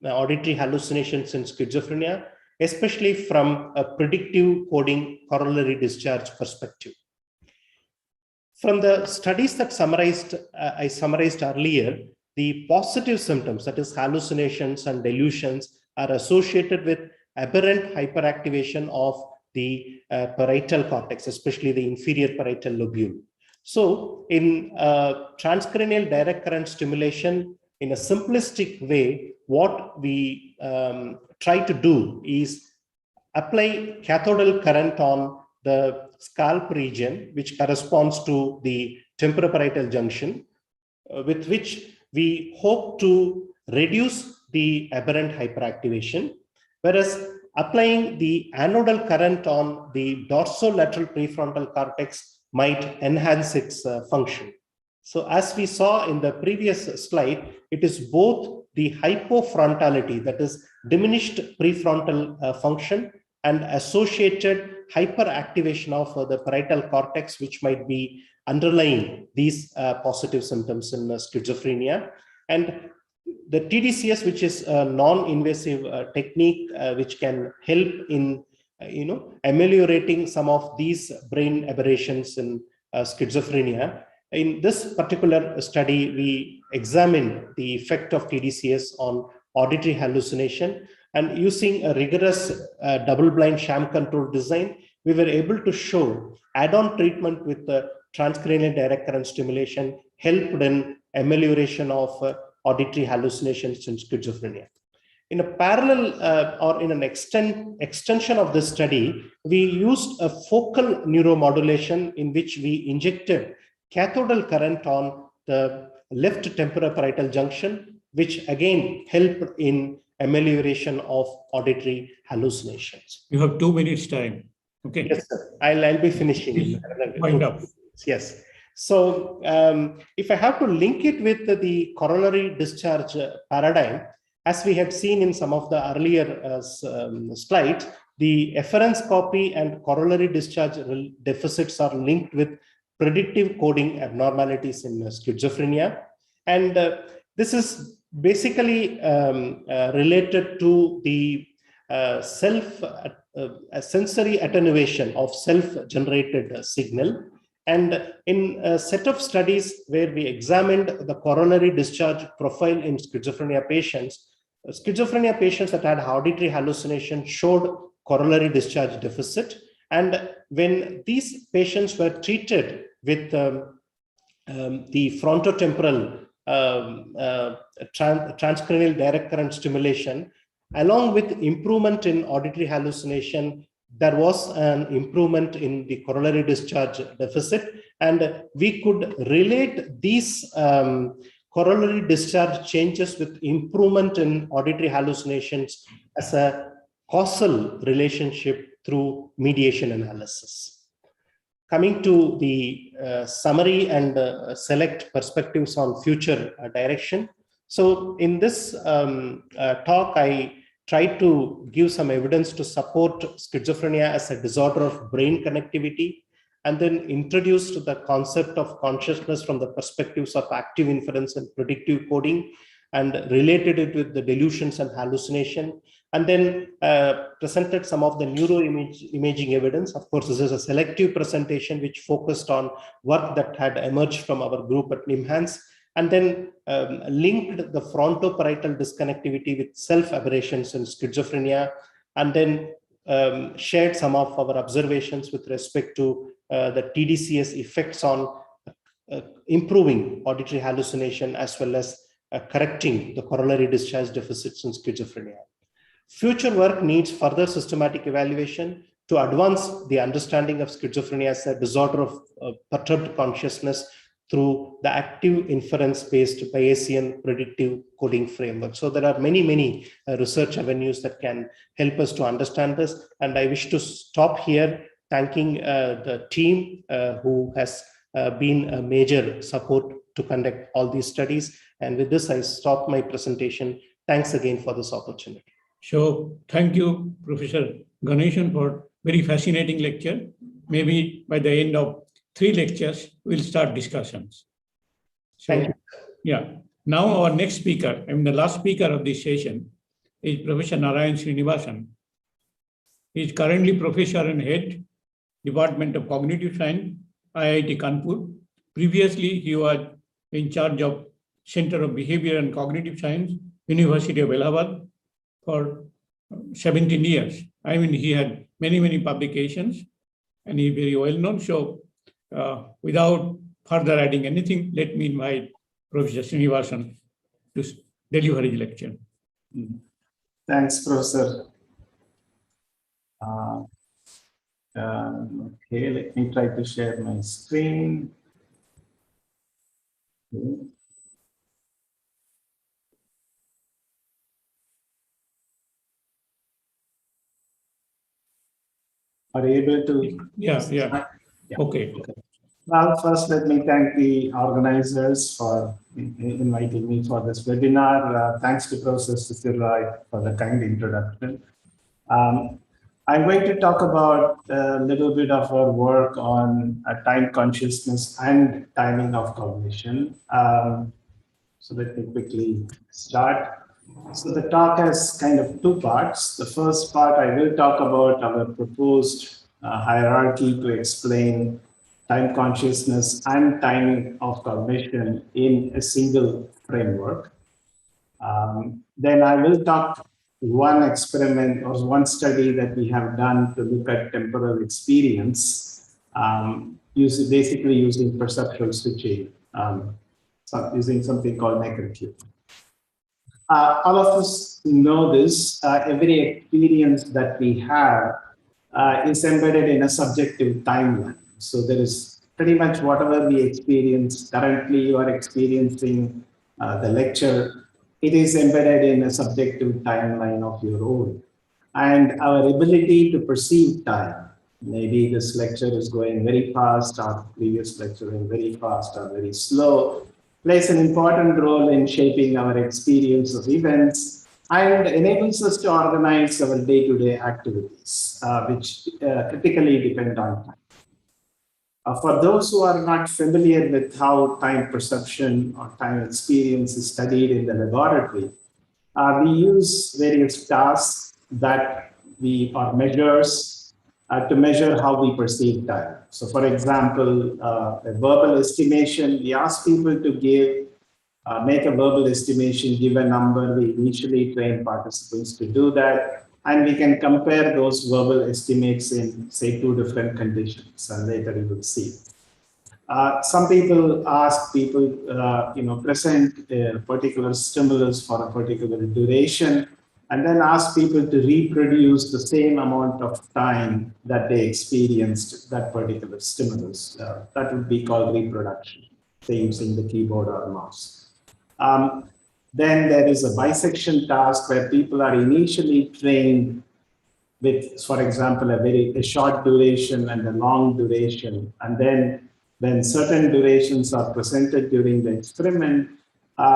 auditory hallucinations in schizophrenia, especially from a predictive coding corollary discharge perspective. From the studies that I summarized earlier, the positive symptoms, that is hallucinations and delusions, are associated with aberrant hyperactivation of the parietal cortex, especially the inferior parietal lobule. So in transcranial direct current stimulation, in a simplistic way, what we try to do is apply cathodal current on the scalp region, which corresponds to the temporoparietal junction, with which we hope to reduce the aberrant hyperactivation, whereas applying the anodal current on the dorsolateral prefrontal cortex might enhance its function. So as we saw in the previous slide, it is both the hypofrontality, that is diminished prefrontal function, and associated hyperactivation of the parietal cortex, which might be underlying these positive symptoms in schizophrenia. And the TDCS, which is a non-invasive technique which can help in ameliorating some of these brain aberrations in schizophrenia. In this particular study, we examined the effect of TDCS on auditory hallucination, and using a rigorous double-blind sham control design, we were able to show add-on treatment with the transcranial direct current stimulation helped in amelioration of auditory hallucinations in schizophrenia. In a parallel or in an extension of this study, we used a focal neuromodulation in which we injected cathodal current on the left temporoparietal junction, which again helped in amelioration of auditory hallucinations. You have 2 minutes time. Okay. Yes, sir. I'll be finishing. Wind up. Yes. So if I have to link it with the coronary discharge paradigm, as we had seen in some of the earlier slides, the efference copy and corollary discharge deficits are linked with predictive coding abnormalities in schizophrenia. And this is basically related to the sensory attenuation of self-generated signal. And in a set of studies where we examined the coronary discharge profile in schizophrenia patients that had auditory hallucination showed corollary discharge deficit. And when these patients were treated with the frontotemporal transcranial direct current stimulation, along with improvement in auditory hallucination, there was an improvement in the corollary discharge deficit, and we could relate these corollary discharge changes with improvement in auditory hallucinations as a causal relationship through mediation analysis. Coming to the summary and select perspectives on future direction. So in this talk, I tried to give some evidence to support schizophrenia as a disorder of brain connectivity, and then introduced the concept of consciousness from the perspectives of active inference and predictive coding, and related it with the delusions and hallucination, and then presented some of the neuroimaging evidence. Of course, this is a selective presentation which focused on work that had emerged from our group at NIMHANS, and then linked the frontoparietal disconnectivity with self-aberrations in schizophrenia, and then shared some of our observations with respect to the TDCS effects on improving auditory hallucination as well as correcting the corollary discharge deficits in schizophrenia. Future work needs further systematic evaluation to advance the understanding of schizophrenia as a disorder of perturbed consciousness through the active inference-based Bayesian predictive coding framework. So there are many research avenues that can help us to understand this. And I wish to stop here, thanking the team who has been a major support to conduct all these studies. And with this, I stop my presentation. Thanks again for this opportunity. So thank you, Professor Ganeshan, for very fascinating lecture. Maybe by the end of 3 lectures, we'll start discussions. So, thank you. Yeah. Now our next speaker, the last speaker of this session, is Professor Narayan Srinivasan. He is currently Professor and Head, Department of Cognitive Science, IIT Kanpur. Previously, he was in charge of Center of Behavior and Cognitive Science, University of Allahabad, for 17 years. He had many publications, and he is very well known. So without further adding anything, let me invite Professor Srinivasan to deliver his lecture. Thanks, Professor. Okay, let me try to share my screen. Okay. Are you able to? Yeah. Yeah. Okay. Well, first, let me thank the organizers for inviting me for this webinar. Thanks to Professor Roy for the kind introduction. I'm going to talk about a little bit of our work on time consciousness and timing of cognition. So let me quickly start. So the talk has kind of two parts. The first part, I will talk about our proposed hierarchy to explain time consciousness and timing of cognition in a single framework. Then I will talk one experiment or one study that we have done to look at temporal experience, basically using perceptual switching, using something called Necker-Q. All of us know this. Every experience that we have is embedded in a subjective timeline. So there is pretty much whatever we experience. Currently, you are experiencing the lecture. It is embedded in a subjective timeline of your own. And our ability to perceive time, maybe this lecture is going very fast, or previous lecture is very fast or very slow, plays an important role in shaping our experience of events and enables us to organize our day-to-day activities, which typically depend on time. For those who are not familiar with how time perception or time experience is studied in the laboratory, we use various tasks that are measures to measure how we perceive time. So for example, a verbal estimation, we ask people to make a verbal estimation, give a number. We initially train participants to do that. And we can compare those verbal estimates in, say, two different conditions, and later you will see. Some people ask people, present a particular stimulus for a particular duration, and then ask people to reproduce the same amount of time that they experienced that particular stimulus. That would be called reproduction, say using the keyboard or mouse. Then there is a bisection task where people are initially trained with, for example, a short duration and a long duration. And then when certain durations are presented during the experiment,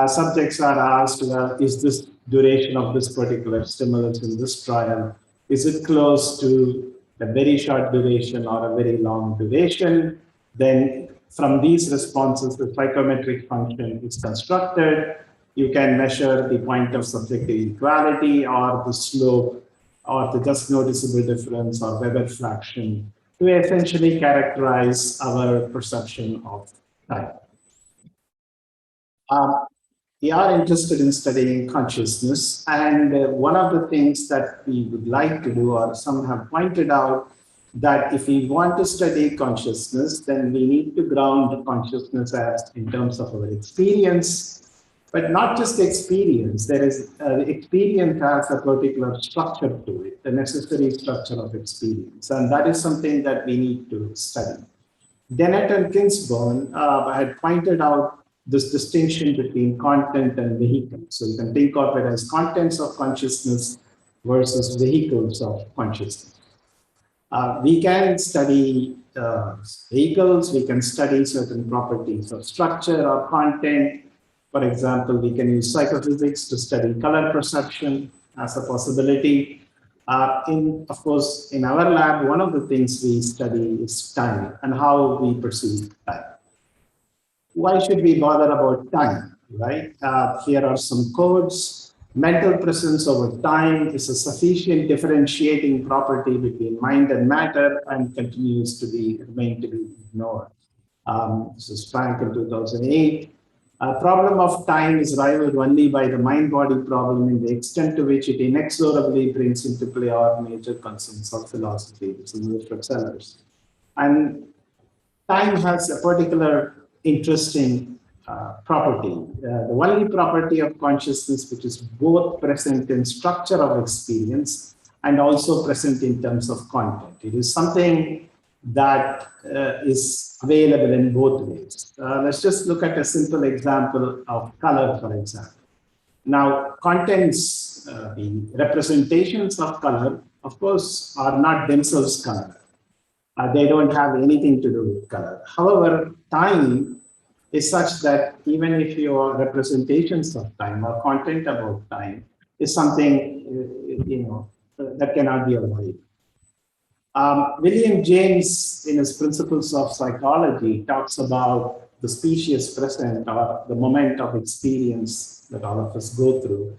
subjects are asked, well, is this duration of this particular stimulus in this trial, is it close to a very short duration or a very long duration? Then from these responses, the psychometric function is constructed. You can measure the point of subjective equality or the slope or the just noticeable difference or Weber fraction to essentially characterize our perception of time. We are interested in studying consciousness, and one of the things that we would like to do, or some have pointed out, that if we want to study consciousness, then we need to ground consciousness as in terms of our experience, but not just experience. There is experience has a particular structure to it, the necessary structure of experience, and that is something that we need to study. Dennett and Kinsborn had pointed out this distinction between content and vehicle. So you can think of it as contents of consciousness versus vehicles of consciousness. We can study vehicles, we can study certain properties of structure or content. For example, we can use psychophysics to study color perception as a possibility. Of course, in our lab, one of the things we study is time and how we perceive time. Why should we bother about time, right? Here are some codes. Mental presence over time is a sufficient differentiating property between mind and matter and continues to remain to be ignored. This is Frank in 2008. Problem of time is rivaled only by the mind-body problem in the extent to which it inexorably brings into play our major concerns of philosophy. This is Wilfred Sellers. And time has a particular interesting property. The only property of consciousness which is both present in structure of experience and also present in terms of content. It is something that is available in both ways. Let's just look at a simple example of color, for example. Now, contents, the representations of color, of course, are not themselves color. They don't have anything to do with color. However, time is such that even if your representations of time or content about time is something, that cannot be avoided. William James, in his Principles of Psychology, talks about the species present or the moment of experience that all of us go through.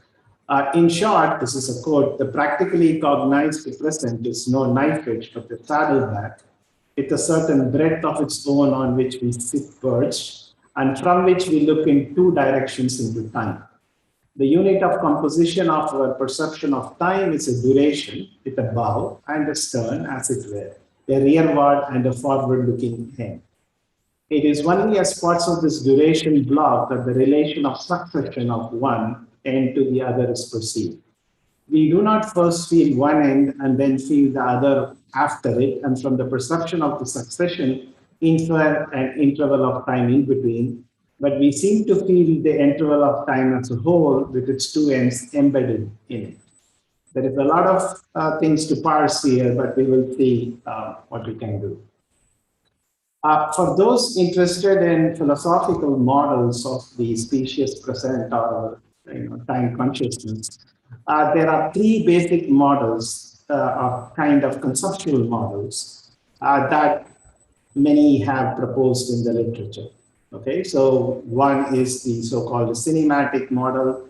In short, this is a quote: the practically cognized present is no knife edge, but a saddleback with a certain breadth of its own on which we sit perched and from which we look in two directions into time. The unit of composition of our perception of time is a duration with a bow and a stern, as it were, a rearward and a forward-looking end. It is only as parts of this duration block that the relation of succession of one end to the other is perceived. We do not first feel one end and then feel the other after it, and from the perception of the succession, infer an interval of time in between, but we seem to feel the interval of time as a whole with its two ends embedded in it. There is a lot of things to parse here, but we will see what we can do. For those interested in philosophical models of the species present or time consciousness, there are three basic models or kind of conceptual models that many have proposed in the literature. Okay, so one is the so-called cinematic model,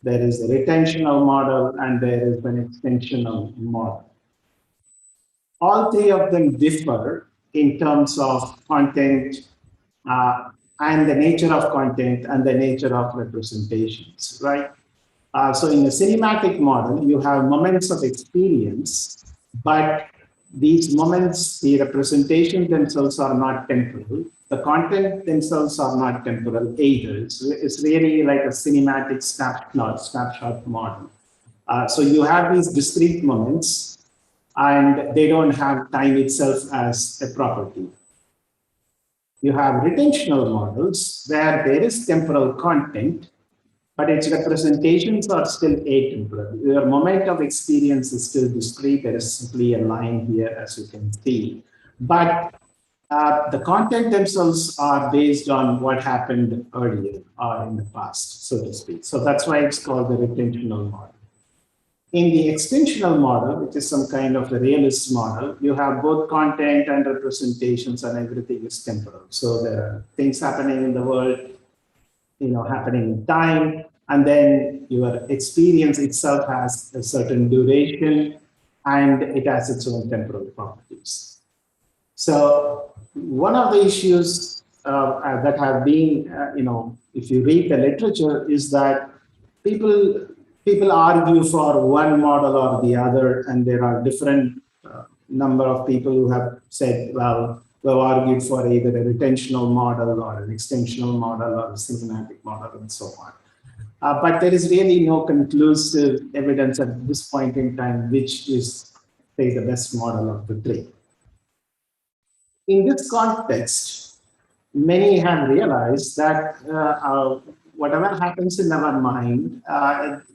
there is a retentional model, and there is an extensional model. All three of them differ in terms of content and the nature of content and the nature of representations, right? So in a cinematic model, you have moments of experience, but these moments, the representations themselves are not temporal. The content themselves are not temporal either. It's really like a cinematic snapshot model. So you have these discrete moments, and they don't have time itself as a property. You have retentional models where there is temporal content, but its representations are still atemporal. Your moment of experience is still discrete. There is simply a line here, as you can see. But the content themselves are based on what happened earlier or in the past, so to speak. So that's why it's called the retentional model. In the extensional model, which is some kind of a realist model, you have both content and representations, and everything is temporal. So there are things happening in the world, happening in time, and then your experience itself has a certain duration, and it has its own temporal properties. So one of the issues that have been, if you read the literature, is that people argue for one model or the other, and there are different number of people who have said, well, who have argued for either a retentional model or an extensional model or a cinematic model and so on. But there is really no conclusive evidence at this point in time which is, say, the best model of the three. In this context, many have realized that whatever happens in our mind,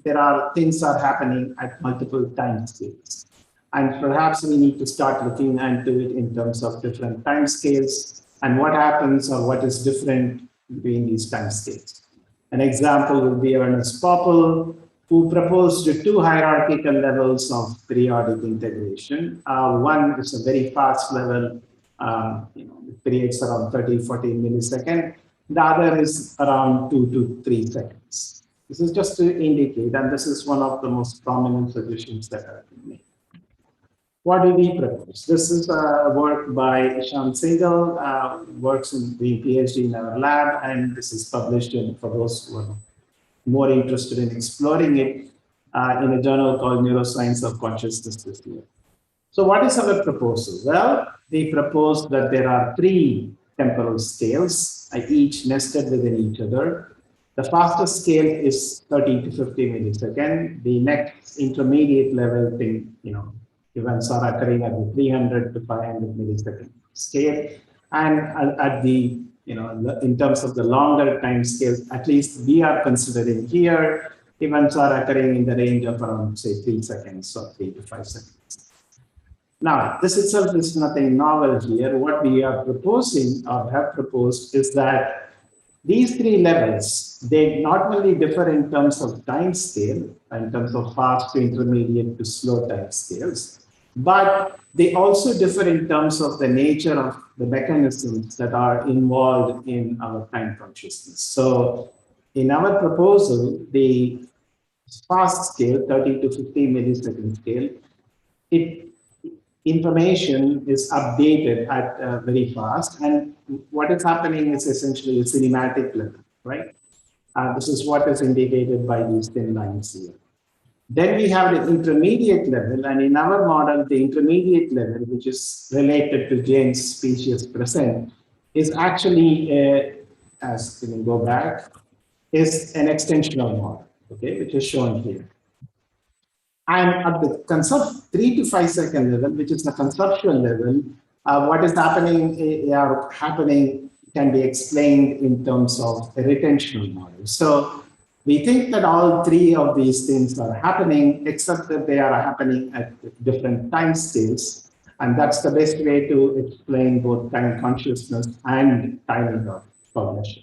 there are things are happening at multiple time scales. And perhaps we need to start looking into it in terms of different time scales and what happens or what is different between these time scales. An example would be Ernest Popple, who proposed two hierarchical levels of periodic integration. One is a very fast level, it creates around 30, 40 milliseconds. The other is around 2 to 3 seconds. This is just to indicate, and this is one of the most prominent suggestions that have been made. What do we propose? This is a work by Ishan Singhal, works in the PhD in our lab, and this is published for those who are more interested in exploring it in a journal called Neuroscience of Consciousness this year. So what is our proposal? Well, we propose that there are 3 temporal scales, each nested within each other. The fastest scale is 30 to 50 milliseconds. The next intermediate level thing, events are occurring at the 300 to 500 millisecond scale. And at the, in terms of the longer time scales, at least we are considering here, events are occurring in the range of around, say, 3 seconds or 3 to 5 seconds. Now, this itself is nothing novel here. What we are proposing or have proposed is that these three levels, they not only differ in terms of time scale, in terms of fast to intermediate to slow time scales, but they also differ in terms of the nature of the mechanisms that are involved in our time consciousness. So in our proposal, the fast scale, 30 to 50 millisecond scale, information is updated at very fast. And what is happening is essentially a cinematic level, right? This is what is indicated by these thin lines here. Then we have the intermediate level, and in our model, the intermediate level, which is related to Jane's species present, is actually, as we can go back, is an extensional model, okay, which is shown here. And at the 3 to 5 second level, which is the conceptual level, what is happening can be explained in terms of a retentional model. So we think that all three of these things are happening, except that they are happening at different time scales. And that's the best way to explain both time consciousness and timing of cognition.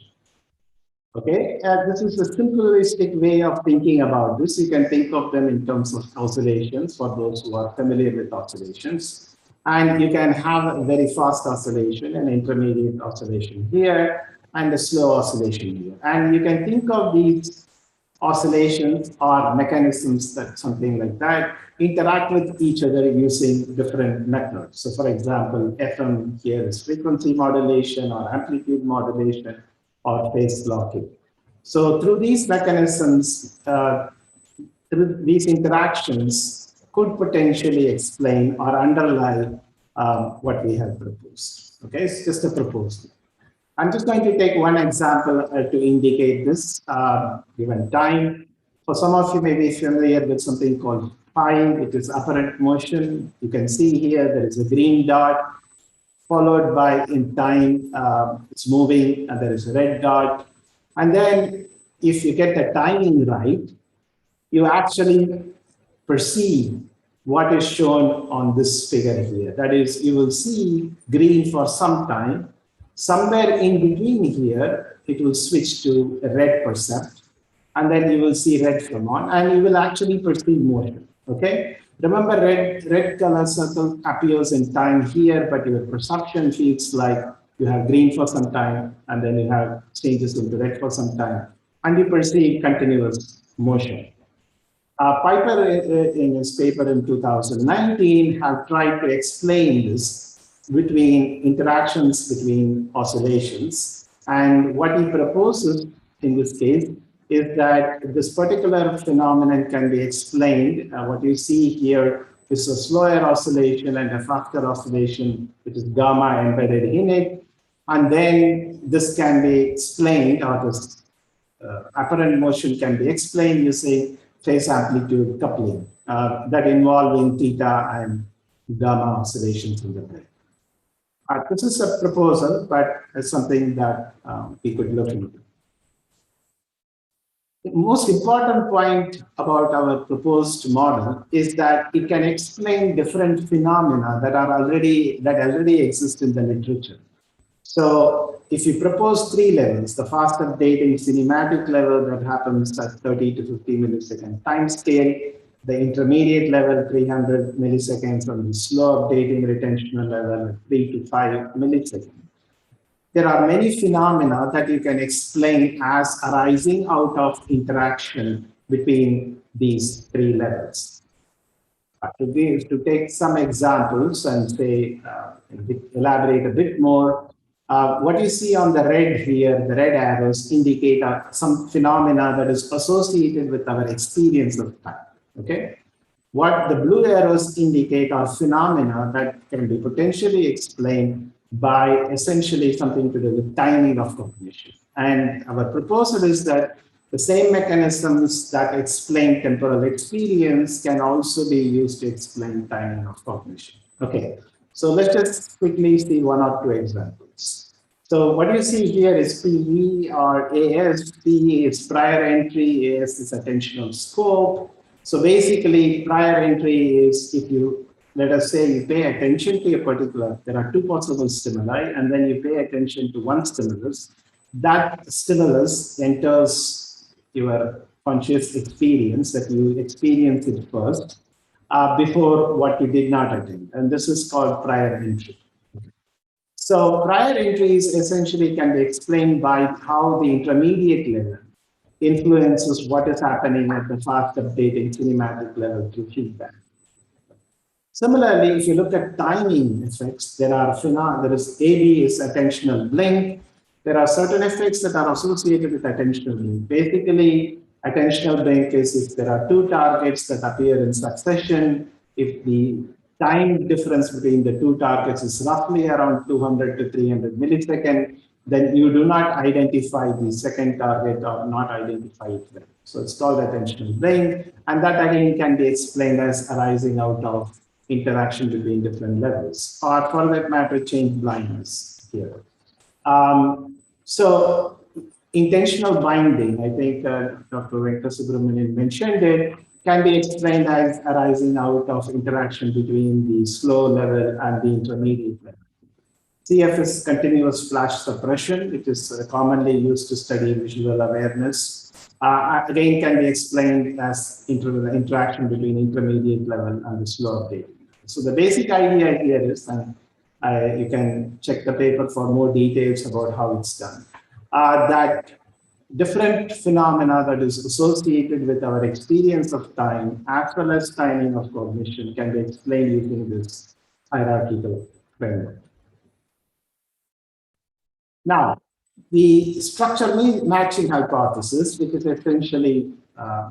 Okay, this is a simplistic way of thinking about this. You can think of them in terms of oscillations for those who are familiar with oscillations. And you can have a very fast oscillation, an intermediate oscillation here, and a slow oscillation here. And you can think of these oscillations or mechanisms that something like that interact with each other using different methods. So for example, FM here is frequency modulation or amplitude modulation, or phase blocking. So through these mechanisms, through these interactions could potentially explain or underlie what we have proposed. Okay, it's just a proposal. I'm just going to take one example to indicate this, given time. For some of you may be familiar with something called phi, it is apparent motion. You can see here there is a green dot, followed by in time, it's moving, and there is a red dot. And then if you get the timing right, you actually perceive what is shown on this figure here. That is, you will see green for some time. Somewhere in between here, it will switch to a red percept, and then you will see red come on, and you will actually perceive motion, okay? Remember, red color circle appears in time here, but your perception feels like you have green for some time, and then you have changes into red for some time, and you perceive continuous motion. Piper, in his paper in 2019, have tried to explain this between interactions between oscillations. And what he proposes in this case is that this particular phenomenon can be explained. What you see here is a slower oscillation and a faster oscillation, which is gamma embedded in it. And then this can be explained, or this apparent motion can be explained using phase amplitude coupling that involving theta and gamma oscillations in the brain. This is a proposal, but it's something that we could look into. The most important point about our proposed model is that it can explain different phenomena that already exist in the literature. So if you propose three levels, the fast updating cinematic level that happens at 30 to 50 millisecond time scale, the intermediate level 300 milliseconds, and the slow updating retentional level at 3 to 5 milliseconds. There are many phenomena that you can explain as arising out of interaction between these three levels. To take some examples and say, elaborate a bit more, what you see on the red here, the red arrows indicate some phenomena that is associated with our experience of time, okay? What the blue arrows indicate are phenomena that can be potentially explained by essentially something to do with timing of cognition. And our proposal is that The same mechanisms that explain temporal experience can also be used to explain timing of cognition. Okay, so let's just quickly see one or two examples. So what you see here is PE or AS. PE is prior entry, AS is attentional scope. So basically, prior entry is if you, let us say you pay attention to a particular, there are two possible stimuli, and then you pay attention to one stimulus. That stimulus enters your conscious experience, that you experience it first before what you did not attend. And this is called prior entry. So prior entries essentially can be explained by how the intermediate level influences what is happening at the fast updating cinematic level through feedback. Similarly, if you look at timing effects, there is AB is attentional blink. There are certain effects that are associated with attentional blink. Basically, attentional blink is if there are two targets that appear in succession, if the time difference between the two targets is roughly around 200 to 300 milliseconds, then you do not identify the second target or not identify it well. So it's called attentional blink, and that again can be explained as arising out of interaction between different levels, or for that matter, change blindness here. So intentional binding, I think Dr. Venkasubramanian mentioned it, can be explained as arising out of interaction between the slow level and the intermediate level. CF is continuous flash suppression. It is commonly used to study visual awareness. Again, can be explained as interaction between intermediate level and the slow update. So the basic idea here is, and you can check the paper for more details about how it's done, that different phenomena that is associated with our experience of time as well as timing of cognition can be explained using this hierarchical framework. Now, the structure matching hypothesis, which is essentially,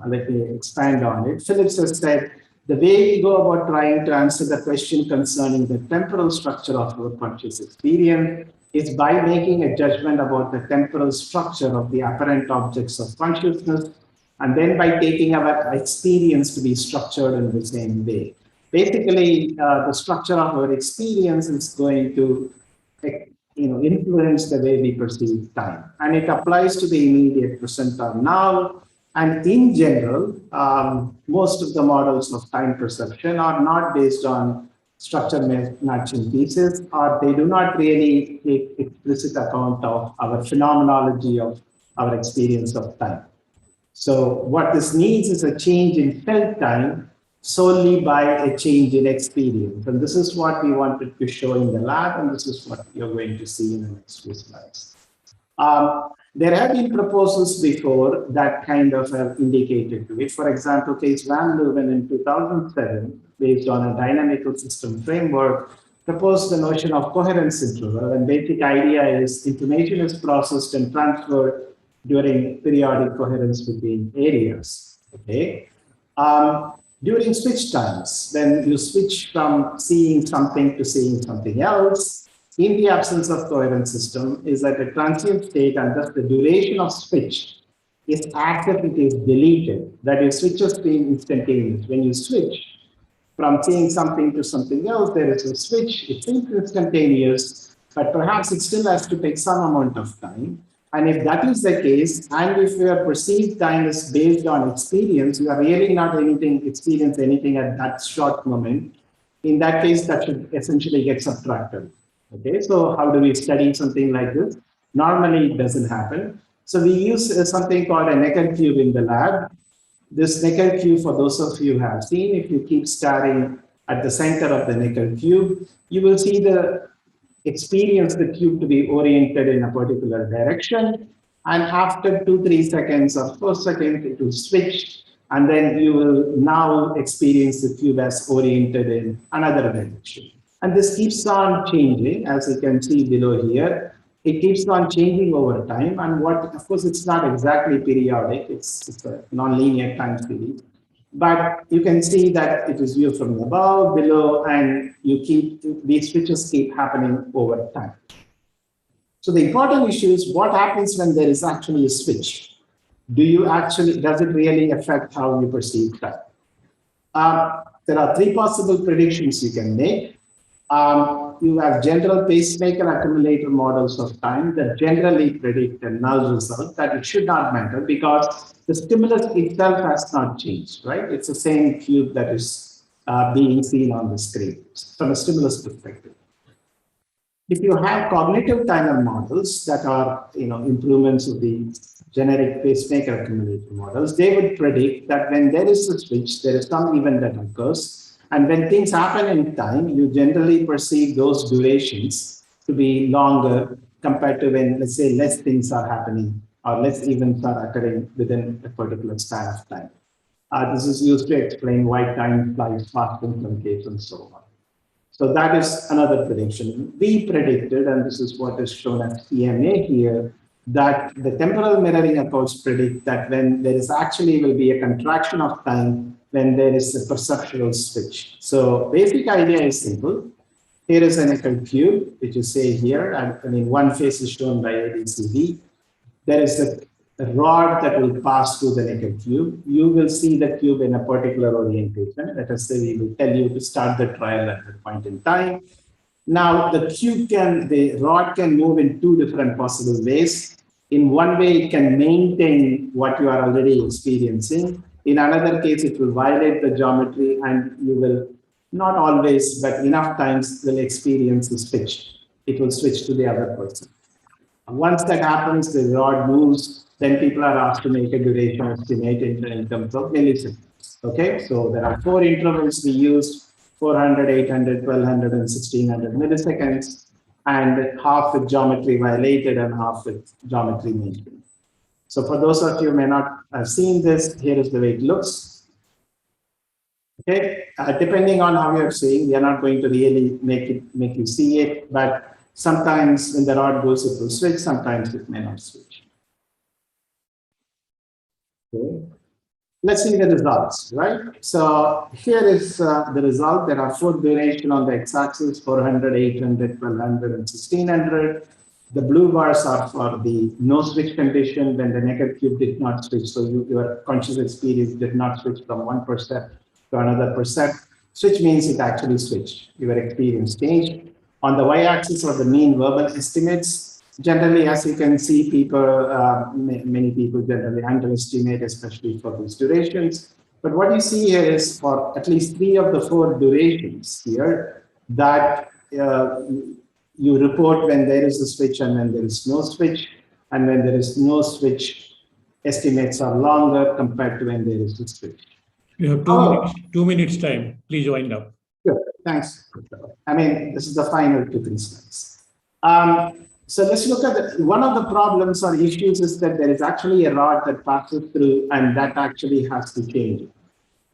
let me expand on it. Phillips has said, the way we go about trying to answer the question concerning the temporal structure of our conscious experience is by making a judgment about the temporal structure of the apparent objects of consciousness, and then by taking our experience to be structured in the same way. Basically, the structure of our experience is going to influence the way we perceive time. And it applies to the immediate present or now. And in general, most of the models of time perception are not based on structure matching pieces, or they do not really take explicit account of our phenomenology of our experience of time. So what this needs is a change in felt time solely by a change in experience. And this is what we wanted to show in the lab, and this is what you're going to see in the next few slides. There have been proposals before that kind of have indicated to it. For example, Kees van Leuven in 2007, based on a dynamical system framework, proposed the notion of coherence interval. And basic idea is information is processed and transferred during periodic coherence between areas. Okay. During switch times, when you switch from seeing something to seeing something else, in the absence of coherent system, is at a transient state, and thus the duration of switch is as if it is deleted. That is, switches being instantaneous. When you switch from seeing something to something else, there is a switch. It's instantaneous, but perhaps it still has to take some amount of time. And if that is the case, and if your perceived time is based on experience, you are really not experience anything at that short moment. In that case, that should essentially get subtracted. Okay, so how do we study something like this? Normally, it doesn't happen. So we use something called a Necker cube in the lab. This Necker cube, for those of you who have seen, if you keep staring at the center of the Necker cube, you will see the experience the cube to be oriented in a particular direction. And after 2-3 seconds or 4 seconds, it will switch. And then you will now experience the cube as oriented in another direction. And this keeps on changing, as you can see below here. It keeps on changing over time. And of course, it's not exactly periodic. It's a nonlinear time series. But you can see that it is viewed from above, below, and these switches keep happening over time. So the important issue is what happens when there is actually a switch. does it really affect how you perceive time? There are three possible predictions you can make. You have general pacemaker accumulator models of time that generally predict a null result, that it should not matter because the stimulus itself has not changed, right? It's the same cube that is being seen on the screen from a stimulus perspective. If you have cognitive timer models that are, improvements of the generic pacemaker accumulator models, they would predict that when there is a switch, there is some event that occurs. And when things happen in time, you generally perceive those durations to be longer compared to when, let's say, less things are happening or less events are occurring within a particular span of time. This is used to explain why time flies faster in some cases and so on. So that is another prediction. We predicted, and this is what is shown as TMA here, that the temporal mirroring approach predict that when there is actually will be a contraction of time when there is a perceptual switch. So basic idea is simple. Here is a nickel cube, which is say here, I mean, one face is shown by ABCD. There is a rod that will pass through the nickel cube. You will see the cube in a particular orientation. Let us say we will tell you to start the trial at that point in time. Now the rod can move in two different possible ways. In one way, it can maintain what you are already experiencing. In another case, it will violate the geometry and you will not always, but enough times will experience the switch. It will switch to the other person. Once that happens, the rod moves, then people are asked to make a duration estimate in terms of milliseconds. Okay, so there are 4 intervals we used: 400, 800, 1200, and 1600 milliseconds, and half with geometry violated and half with geometry maintained. So for those of you who may not have seen this, here is the way it looks. Okay, depending on how you're seeing, we are not going to really make you see it, but sometimes when the rod goes, it will switch, sometimes it may not switch. Okay. Let's see the results, right? So here is the result. There are 4 durations on the x-axis: 400, 800, 1200, and 1600. The blue bars are for the no switch condition when the naked cube did not switch. So your conscious experience did not switch from one percept to another percept. Switch means it actually switched. Your experience changed. On the y-axis are the mean verbal estimates. Generally, as you can see, many people generally underestimate, especially for these durations. But what you see here is for at least 3 of the 4 durations here that you report when there is a switch and when there is no switch. And when there is no switch, estimates are longer compared to when there is a switch. You have 2 minutes time. Please wind up. Sure, thanks. I mean, this is the final 2-3 slides. So let's look at one of the problems or issues is that there is actually a rod that passes through and that actually has to change.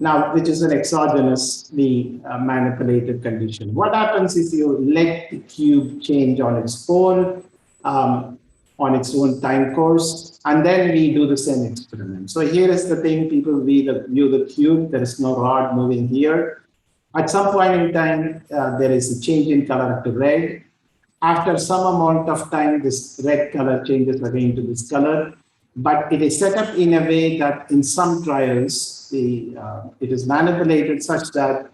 Now, which is an exogenously manipulated condition. What happens if you let the cube change on its own time course, and then we do the same experiment. So here is the thing: people view the cube. There is no rod moving here. At some point in time, there is a change in color to red. After some amount of time, this red color changes again to this color. But it is set up in a way that in some trials, it is manipulated such that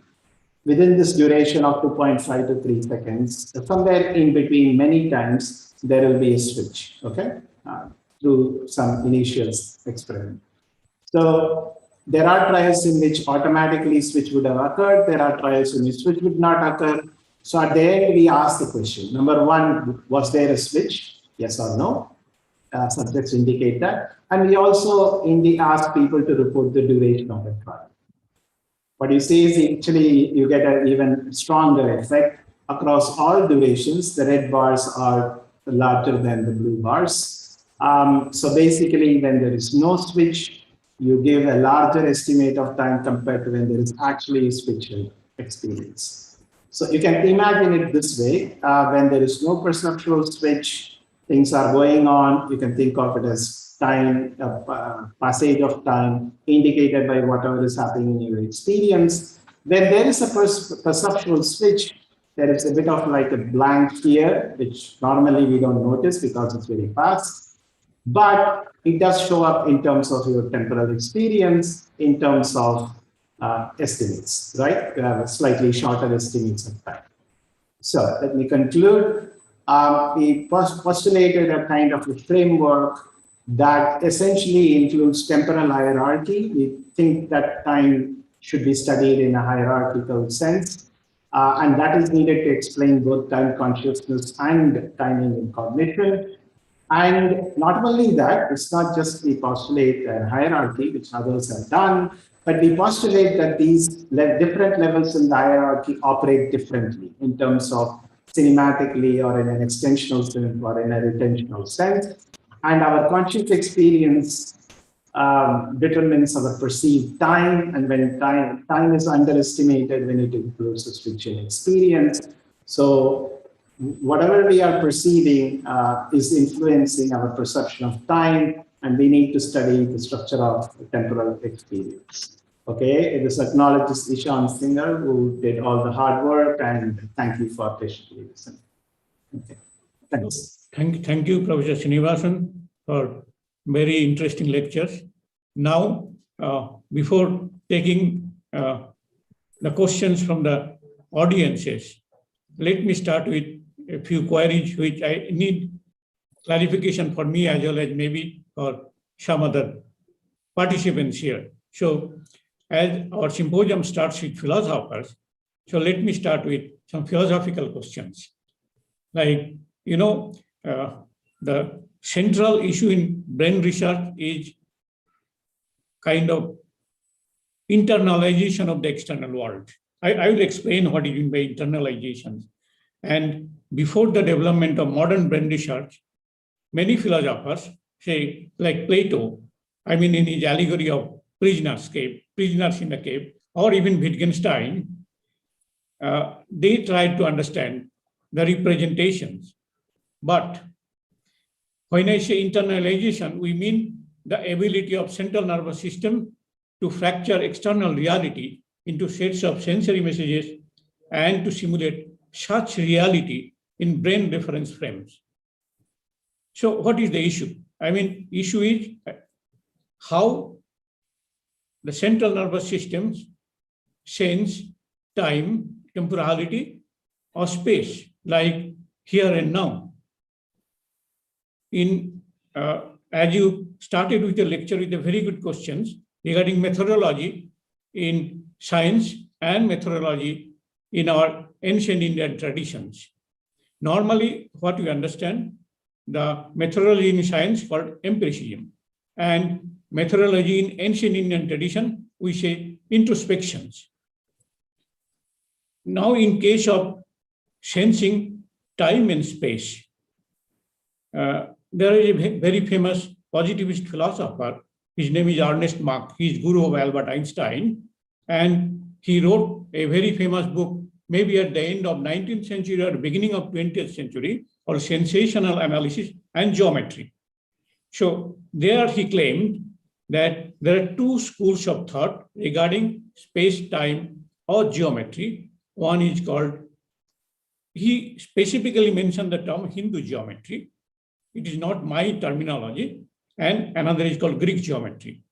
within this duration of 2.5 to 3 seconds, somewhere in between many times, there will be a switch, okay, through some initial experiment. So there are trials in which automatically switch would have occurred. There are trials in which switch would not occur. So at the end, we ask the question, number 1, was there a switch? Yes or no? Subjects indicate that. And we also ask people to report the duration of the trial. What you see is actually you get an even stronger effect across all durations. The red bars are larger than the blue bars. So basically, when there is no switch, you give a larger estimate of time compared to when there is actually a switch experience. So you can imagine it this way: when there is no perceptual switch, things are going on. You can think of it as time, passage of time indicated by whatever is happening in your experience. When there is a perceptual switch, there is a bit of like a blank here, which normally we don't notice because it's very fast. but it does show up in terms of your temporal experience, in terms of estimates, right? You have a slightly shorter estimates of time. So let me conclude. We postulated a kind of a framework that essentially includes temporal hierarchy. We think that time should be studied in a hierarchical sense. And that is needed to explain both time consciousness and timing in cognition. And not only that, it's not just we postulate a hierarchy, which others have done, but we postulate that these different levels in the hierarchy operate differently in terms of cinematically or in an extensional sense or in a retentional sense. And our conscious experience determines our perceived time, and when time is underestimated when it includes the switching experience. So whatever we are perceiving is influencing our perception of time, and we need to study the structure of temporal experience. Okay, it is acknowledges Ishan Singer, who did all the hard work, and thank you for patiently listening. Okay, thanks. Thank you, Professor Srinivasan, for very interesting lectures. Now, before taking the questions from the audiences, let me start with a few queries which I need clarification for me as well as maybe for some other participants here. So, as our symposium starts with philosophers, so let me start with some philosophical questions. Like, you know, the central issue in brain research is kind of internalization of the external world. I will explain what is meant by internalization. And before the development of modern brain research, many philosophers, say like Plato, I mean in his allegory of prisoners in the cave, or even Wittgenstein, they tried to understand the representations. But when I say internalization, we mean the ability of central nervous system to fracture external reality into sets of sensory messages and to simulate such reality in brain reference frames. So what is the issue? I mean, issue is how the central nervous systems sense time, temporality, or space, like here and now. As you started with the lecture with the very good questions regarding methodology in science and methodology in our ancient Indian traditions. Normally, what we understand, the methodology in science called empiricism, and methodology in ancient Indian tradition, we say introspections. Now, in case of sensing time and space, there is a very famous positivist philosopher. His name is Ernest Mach. He is guru of Albert Einstein, and he wrote a very famous book, maybe at the end of 19th century or beginning of 20th century, called Sensational Analysis and Geometry. So there he claimed that there are two schools of thought regarding space, time, or geometry. One is called, he specifically mentioned the term Hindu geometry. It is not my terminology. And another is called Greek geometry.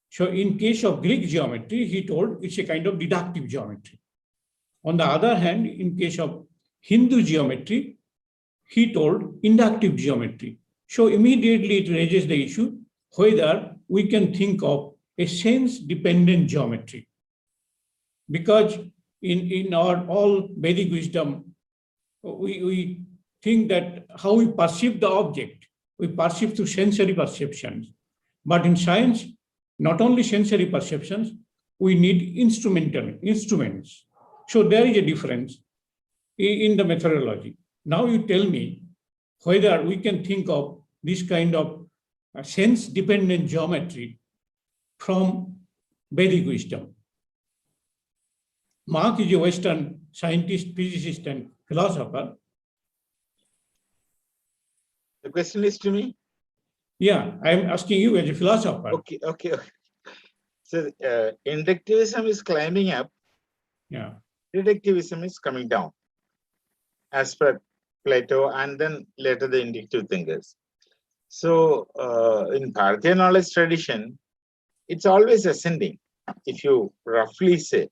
So in case of Greek geometry, he told it's a kind of deductive geometry. On the other hand, in case of Hindu geometry, he told inductive geometry. So immediately it raises the issue whether we can think of a sense-dependent geometry. Because in our all Vedic wisdom, we think that how we perceive the object, we perceive through sensory perceptions. But in science, not only sensory perceptions, we need instruments. So there is a difference in the methodology. Now you tell me whether we can think of this kind of sense-dependent geometry from Vedic wisdom. Mach is a Western scientist, physicist, and philosopher. The question is to me? Yeah, I'm asking you as a philosopher. Okay. So inductivism is climbing up. Yeah. Deductivism is coming down, as per Plato and then later the inductive thinkers. So in Bharatiya knowledge tradition, it's always ascending. If you roughly say,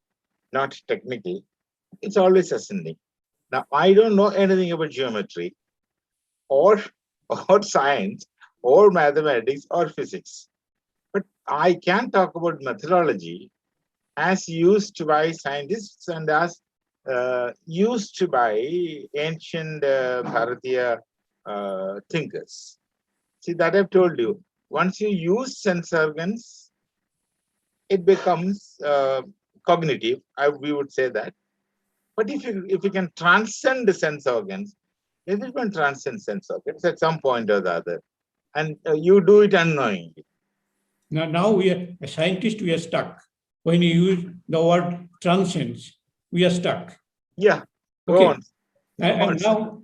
not technically, it's always ascending. Now, I don't know anything about geometry or science or mathematics or physics, but I can talk about methodology as used by scientists and as used by ancient Bharatiya thinkers. See, that I've told you. Once you use sense organs, it becomes cognitive. We would say that. But if you can transcend the sense organs, everyone transcends sense organs at some point or the other, and you do it unknowingly. Now we are a scientist. We are stuck. When you use the word transcends, we are stuck. Yeah. Okay. And now,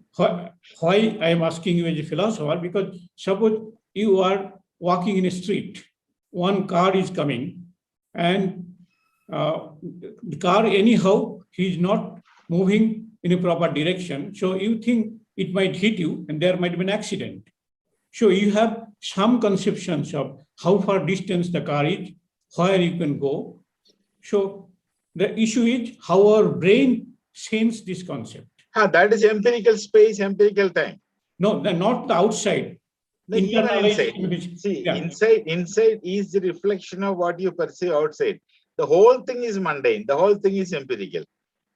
why I am asking you as a philosopher, because suppose you are walking in a street, one car is coming, and the car anyhow, he is not moving in a proper direction. So you think it might hit you and there might be an accident. So you have some conceptions of how far distance the car is, where you can go. So the issue is how our brain senses this concept. That is empirical space, empirical time. No, not the outside. Even inside. See, yeah. inside is the reflection of what you perceive outside. The whole thing is mundane. The whole thing is empirical.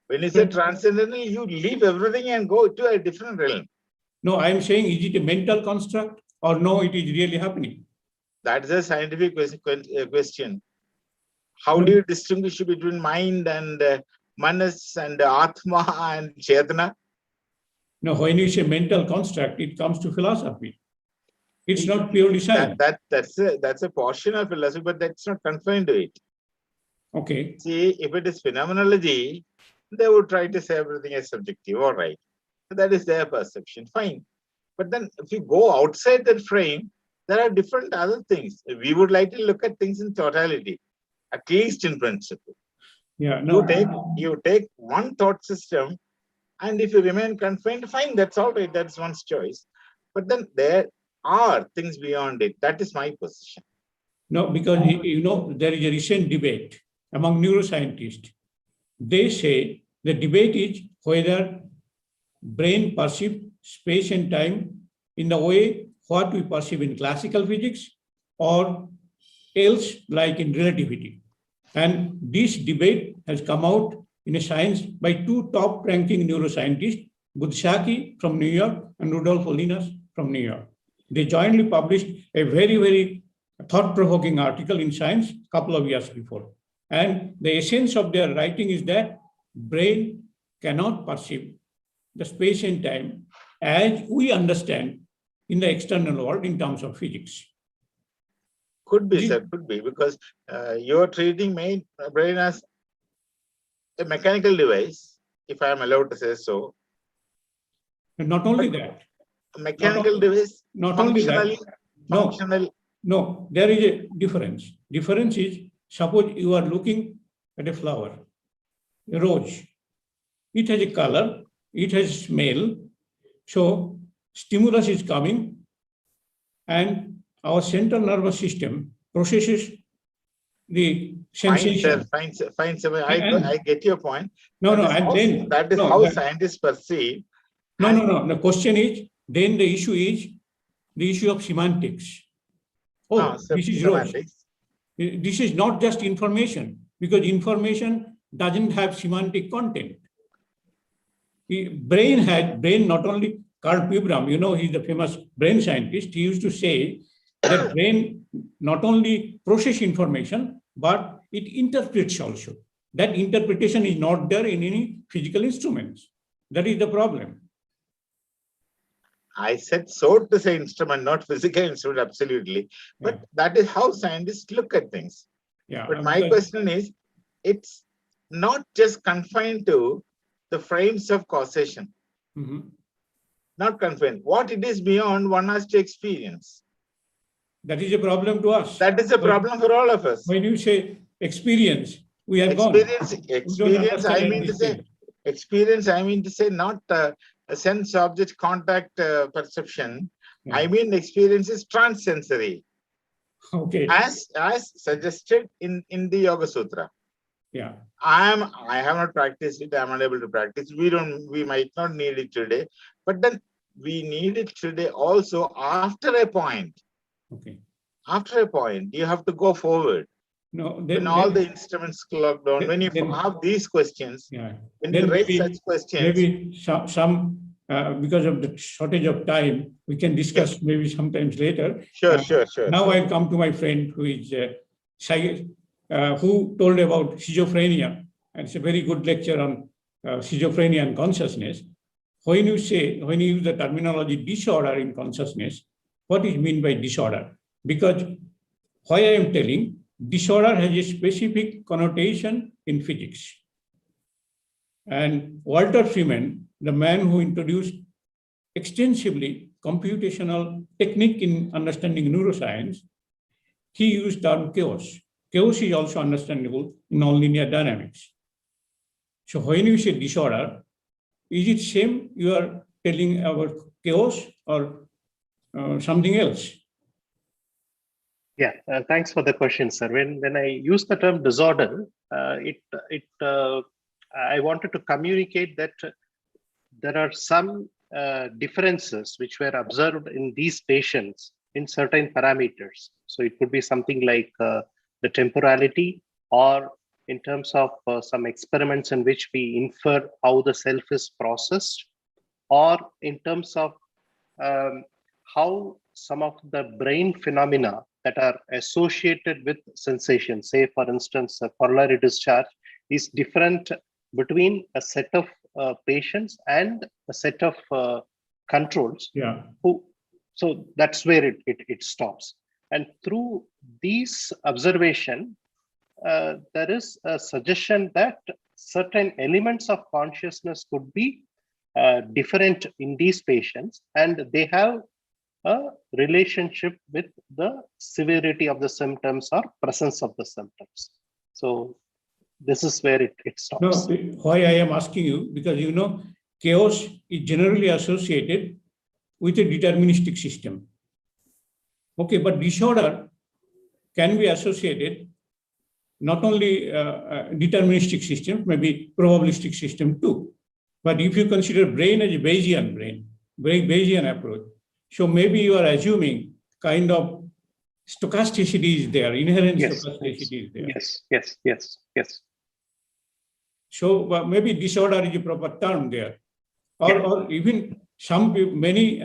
When you say transcendental, you leave everything and go to a different realm. No, I am saying, is it a mental construct or no, it is really happening? That's a scientific question. How do you distinguish between mind and manas and atma and chetana? No, when you say mental construct, it comes to philosophy. It's not purely science. That's a portion of philosophy, but that's not confined to it. Okay. See, if it is phenomenology, they would try to say everything is subjective. All right. That is their perception. Fine. But then if you go outside that frame, there are different other things. We would like to look at things in totality, at least in principle. Yeah. No. You take one thought system, and if you remain confined, fine, that's all right. That's one's choice. But then there are things beyond it. That is my position. No, because there is a recent debate among neuroscientists. They say the debate is whether brain perceives space and time in the way what we perceive in classical physics or else like in relativity. And this debate has come out in a science by two top-ranking neuroscientists, Budsaki from New York and Rudolf Linus from New York. They jointly published a very, very thought-provoking article in Science a couple of years before. And the essence of their writing is that brain cannot perceive the space and time as we understand in the external world in terms of physics. Could be, sir, could be, because you're treating brain as a mechanical device, if I am allowed to say so. And not only that. A mechanical device, not only that. No, there is a difference. Difference is, suppose you are looking at a flower, a rose. It has a color, it has a smell. So stimulus is coming and our central nervous system processes the sensation. Fine, sir. I get your point. That is how scientists perceive. No. The question is, then the issue is the issue of semantics. This is semantics. This is not just information, because information doesn't have semantic content. Brain not only Carl Pubram, he's the famous brain scientist. He used to say that brain not only processes information, but it interprets also. That interpretation is not there in any physical instruments. That is the problem. I said so to say instrument, not physical instrument, absolutely. But that is how scientists look at things. Yeah. But my question is, it's not just confined to the frames of causation. Mm-hmm. Not confined. What it is beyond, one has to experience. That is a problem to us. That is a problem for all of us. When you say experience, we have experience. I mean to say not a sense object contact perception, Yeah. I mean, experience is transsensory, Okay. as suggested in the Yoga Sutra. Yeah. I have not practiced it. I'm unable to practice. We might not need it today, but then we need it today also after a point. Okay. After a point, you have to go forward. No, When all the instruments clock down, when you have these questions, yeah. when Then you raise such questions. Maybe some because of the shortage of time, we can discuss maybe sometimes later. Sure. Now I come to my friend who is who told about schizophrenia, and it's a very good lecture on schizophrenia and consciousness. When you use the terminology disorder in consciousness, what is meant by disorder? Because why I am telling, disorder has a specific connotation in physics. And Walter Freeman, the man who introduced extensively computational technique in understanding neuroscience, he used term chaos. Chaos is also understandable in nonlinear dynamics. So when you say disorder, is it same you are telling about chaos or something else? Yeah, thanks for the question, sir. When I use the term disorder, I wanted to communicate that there are some differences which were observed in these patients in certain parameters. So it could be something like the temporality, or in terms of some experiments in which we infer how the self is processed, or in terms of how some of the brain phenomena that are associated with sensation, say for instance, a corollary discharge is different between a set of patients and a set of controls. Yeah. So that's where it stops. And through these observation, there is a suggestion that certain elements of consciousness could be different in these patients, and they have a relationship with the severity of the symptoms or presence of the symptoms. So this is where it stops. No, why I am asking you, because chaos is generally associated with a deterministic system. Okay, but disorder can be associated not only deterministic system, maybe probabilistic system too. But if you consider brain as a Bayesian approach, so maybe you are assuming kind of stochasticity is there, inherent stochasticity is there. Yes. So maybe disorder is a proper term there. Or even many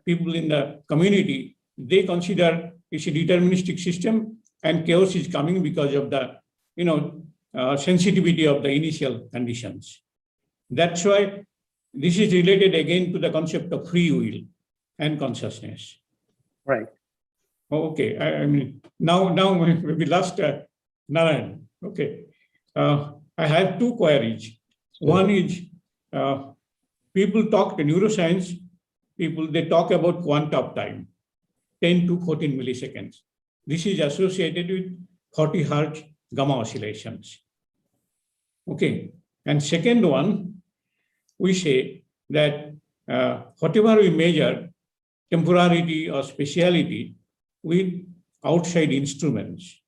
people in the community, they consider it's a deterministic system and chaos is coming because of the sensitivity of the initial conditions. That's why this is related again to the concept of free will and consciousness. Right. Okay. I mean, now maybe last Narayan. Okay. I have two queries. One is people talk to neuroscience people, they talk about quanta time, 10 to 14 milliseconds. This is associated with 40 hertz gamma oscillations. Okay. And second one, we say that whatever we measure, temporality or spatiality with outside instruments,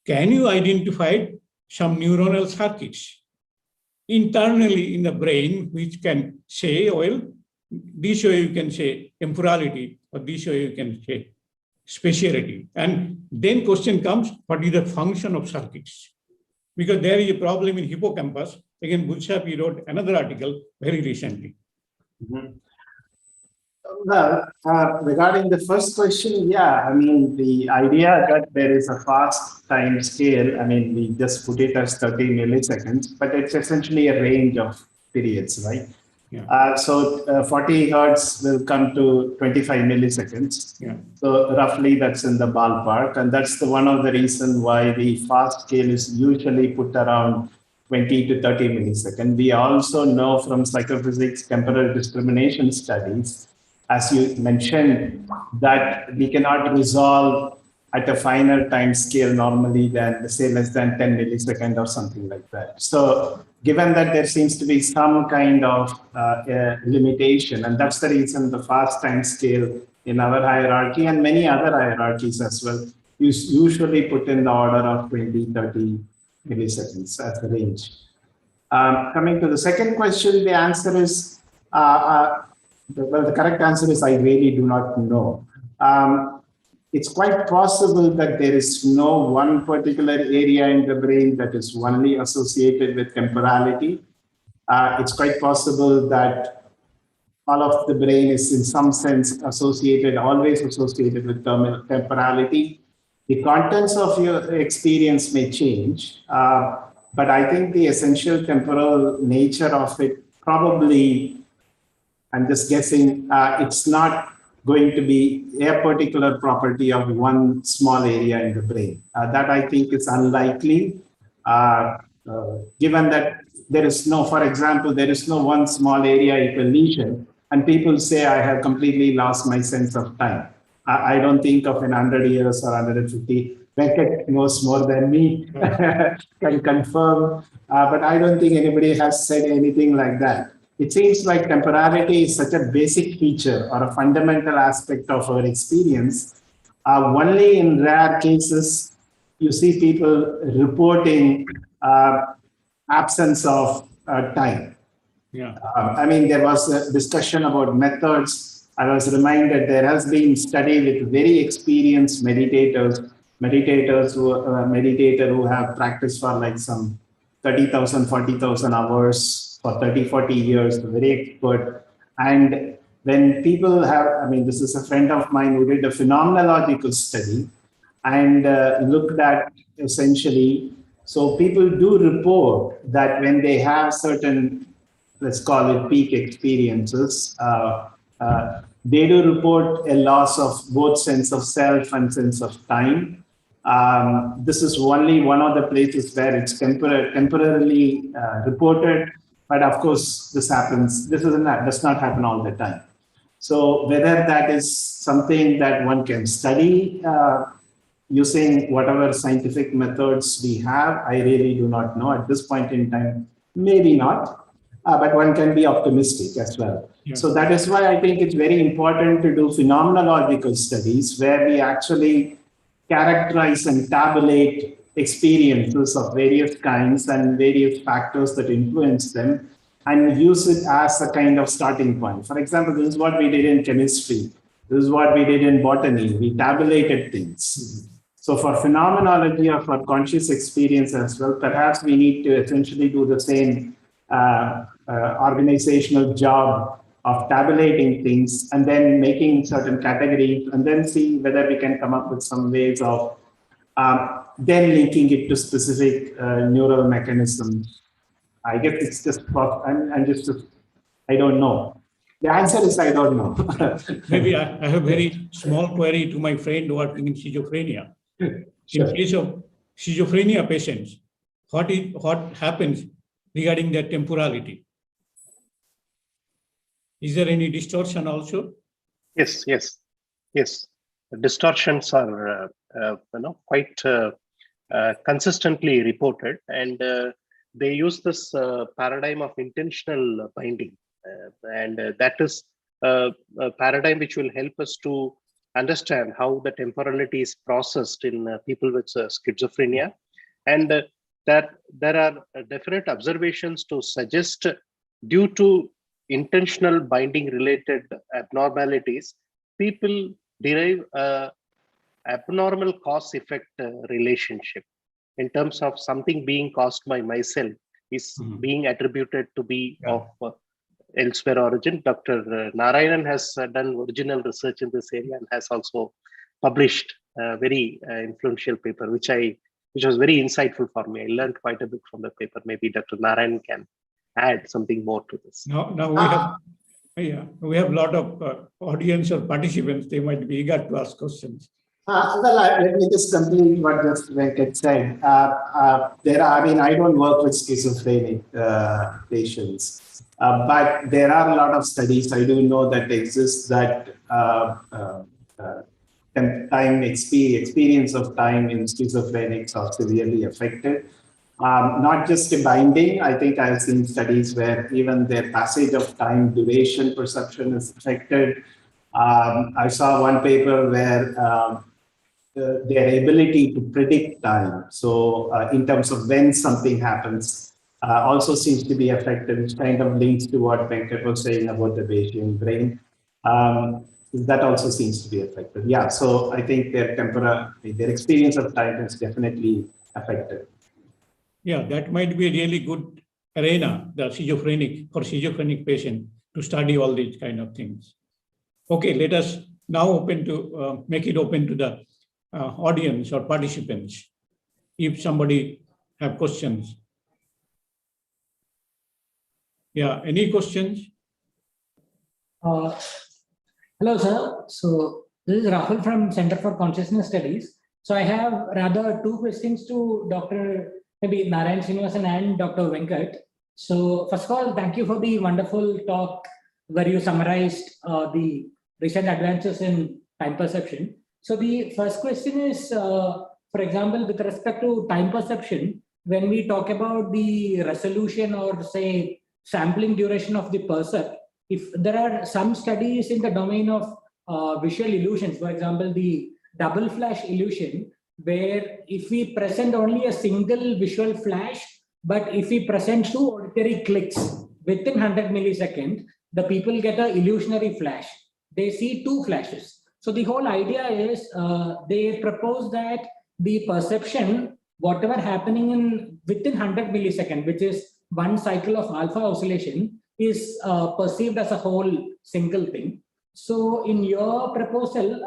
can you identify some neuronal circuits internally in the brain which can say, well, this way you can say temporality, or this way you can say spatiality. And then question comes, what is the function of circuits? Because there is a problem in hippocampus. Again, Bulshapi wrote another article very recently. Mm-hmm. Well, regarding the first question, yeah, I mean, the idea that there is a fast time scale, I mean, we just put it as 30 milliseconds, but it's essentially a range of periods, right? Yeah. So 40 hertz will come to 25 milliseconds. Yeah. So roughly that's in the ballpark. And that's one of the reasons why the fast scale is usually put around 20 to 30 milliseconds. We also know from psychophysics temporal discrimination studies, as you mentioned, that we cannot resolve at a finer time scale normally than, say, less than 10 milliseconds or something like that. So given that there seems to be some kind of limitation, and that's the reason the fast time scale in our hierarchy and many other hierarchies as well, usually put in the order of 20, 30 milliseconds as the range. Coming to the second question, the answer is, well, the correct answer is I really do not know. It's quite possible that there is no one particular area in the brain that is only associated with temporality. It's quite possible that all of the brain is in some sense associated, always associated with temporality. The contents of your experience may change, but I think the essential temporal nature of it probably, I'm just guessing, it's not going to be a particular property of one small area in the brain. That I think is unlikely, given that there is no, for example, there is no one small area equal lesion, and people say I have completely lost my sense of time. I don't think of in 100 years or 150. Venkat knows more than me, can confirm, but I don't think anybody has said anything like that. It seems like temporality is such a basic feature or a fundamental aspect of our experience. Only in rare cases, you see people reporting absence of time. Yeah. I mean, there was a discussion about methods. I was reminded there has been study with very experienced meditators who have practiced for like some 30,000, 40,000 hours for 30, 40 years, very expert. And when people have, I mean, this is a friend of mine who did a phenomenological study and looked at essentially, so people do report that when they have certain, let's call it peak experiences, they do report a loss of both sense of self and sense of time. This is only one of the places where it's temporarily reported, but of course this happens. This does not happen all the time. So whether that is something that one can study using whatever scientific methods we have, I really do not know at this point in time. Maybe not, but one can be optimistic as well. Yeah. So that is why I think it's very important to do phenomenological studies where we actually characterize and tabulate experiences of various kinds and various factors that influence them and use it as a kind of starting point. For example, this is what we did in chemistry. This is what we did in botany. We tabulated things. So for phenomenology or for conscious experience as well, perhaps we need to essentially do the same organizational job of tabulating things and then making certain categories and then see whether we can come up with some ways of then linking it to specific neural mechanisms. I guess it's just, I don't know. The answer is I don't know. Maybe I have a very small query to my friend working in schizophrenia. Sure. In case of schizophrenia patients, what happens regarding their temporality? Is there any distortion also? Yes. The distortions are quite consistently reported, and they use this paradigm of intentional binding, and that is a paradigm which will help us to understand how the temporality is processed in people with schizophrenia, and that there are definite observations to suggest due to intentional binding related abnormalities, people derive abnormal cause effect relationship in terms of something being caused by myself is being attributed to be of elsewhere origin. Dr. Narayanan has done original research in this area and has also published a very influential paper, which was very insightful for me. I learned quite a bit from the paper. Maybe Dr. Narayanan can add something more to this. Now we have a lot of audience or participants. They might be eager to ask questions. Well, let me just complete what just Venkat said. I don't work with schizophrenic patients, but there are a lot of studies I do know that exist that experience of time in schizophrenics are severely affected. Not just the binding, I think I've seen studies where even their passage of time duration perception is affected. I saw one paper where their ability to predict time, so in terms of when something happens, also seems to be affected, which kind of links to what Venkat was saying about the Bayesian brain. That also seems to be affected. Yeah, so I think their experience of time is definitely affected. Yeah, that might be a really good arena, for schizophrenic patient to study all these kind of things. Okay, let us now make it open to the audience or participants. If somebody have questions. Yeah, any questions? Hello, sir. So this is Rahul from Center for Consciousness Studies. So I have rather two questions to Dr. maybe Narayan Srinivasan and Dr. Venkat. So first of all, thank you for the wonderful talk where you summarized the recent advances in time perception. So the first question is, for example, with respect to time perception, when we talk about the resolution or say sampling duration of the percept, if there are some studies in the domain of visual illusions, for example, the double flash illusion, where if we present only a single visual flash, but if we present two auditory clicks within 100 milliseconds, the people get an illusionary flash. They see two flashes. So the whole idea is they propose that the perception, whatever happening in within 100 milliseconds, which is one cycle of alpha oscillation, is perceived as a whole single thing. So in your proposal,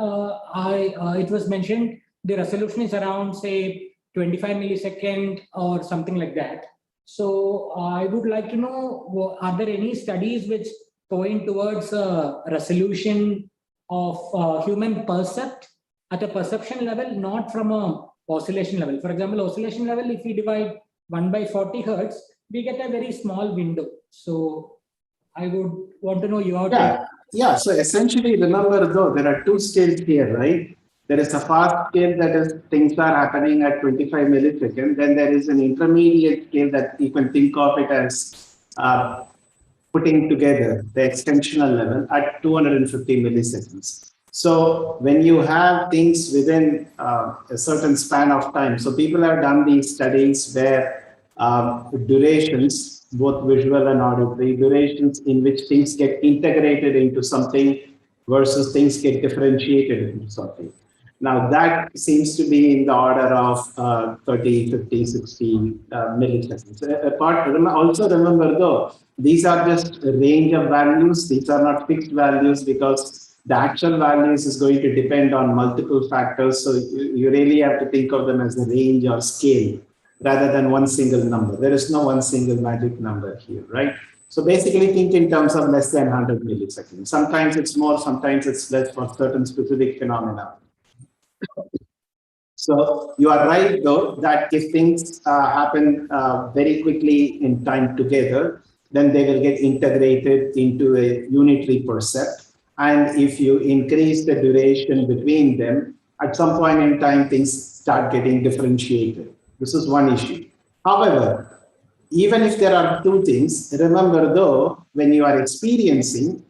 it was mentioned the resolution is around say 25 millisecond or something like that. So I would like to know, are there any studies which point towards resolution of human percept at a perception level, not from a oscillation level? For example, oscillation level, if we divide 1 by 40 hertz, we get a very small window. So I would want to know your take. Yeah, so essentially, remember though, there are two scales here, right? There is a fast scale that is things are happening at 25 milliseconds. Then there is an intermediate scale that you can think of it as putting together the extensional level at 250 milliseconds. So when you have things within a certain span of time, so people have done these studies where durations, both visual and auditory, durations in which things get integrated into something versus things get differentiated into something. Now that seems to be in the order of 30, 50, 60 milliseconds. Also remember though, these are just a range of values. These are not fixed values because the actual values is going to depend on multiple factors. So you really have to think of them as a range or scale rather than one single number. There is no one single magic number here, right? So basically think in terms of less than 100 milliseconds. Sometimes it's more, sometimes it's less for certain specific phenomena. So you are right though, that if things happen very quickly in time together, then they will get integrated into a unitary percept. And if you increase the duration between them, at some point in time, things start getting differentiated. This is one issue. However, even if there are two things, remember though, when you are experiencing,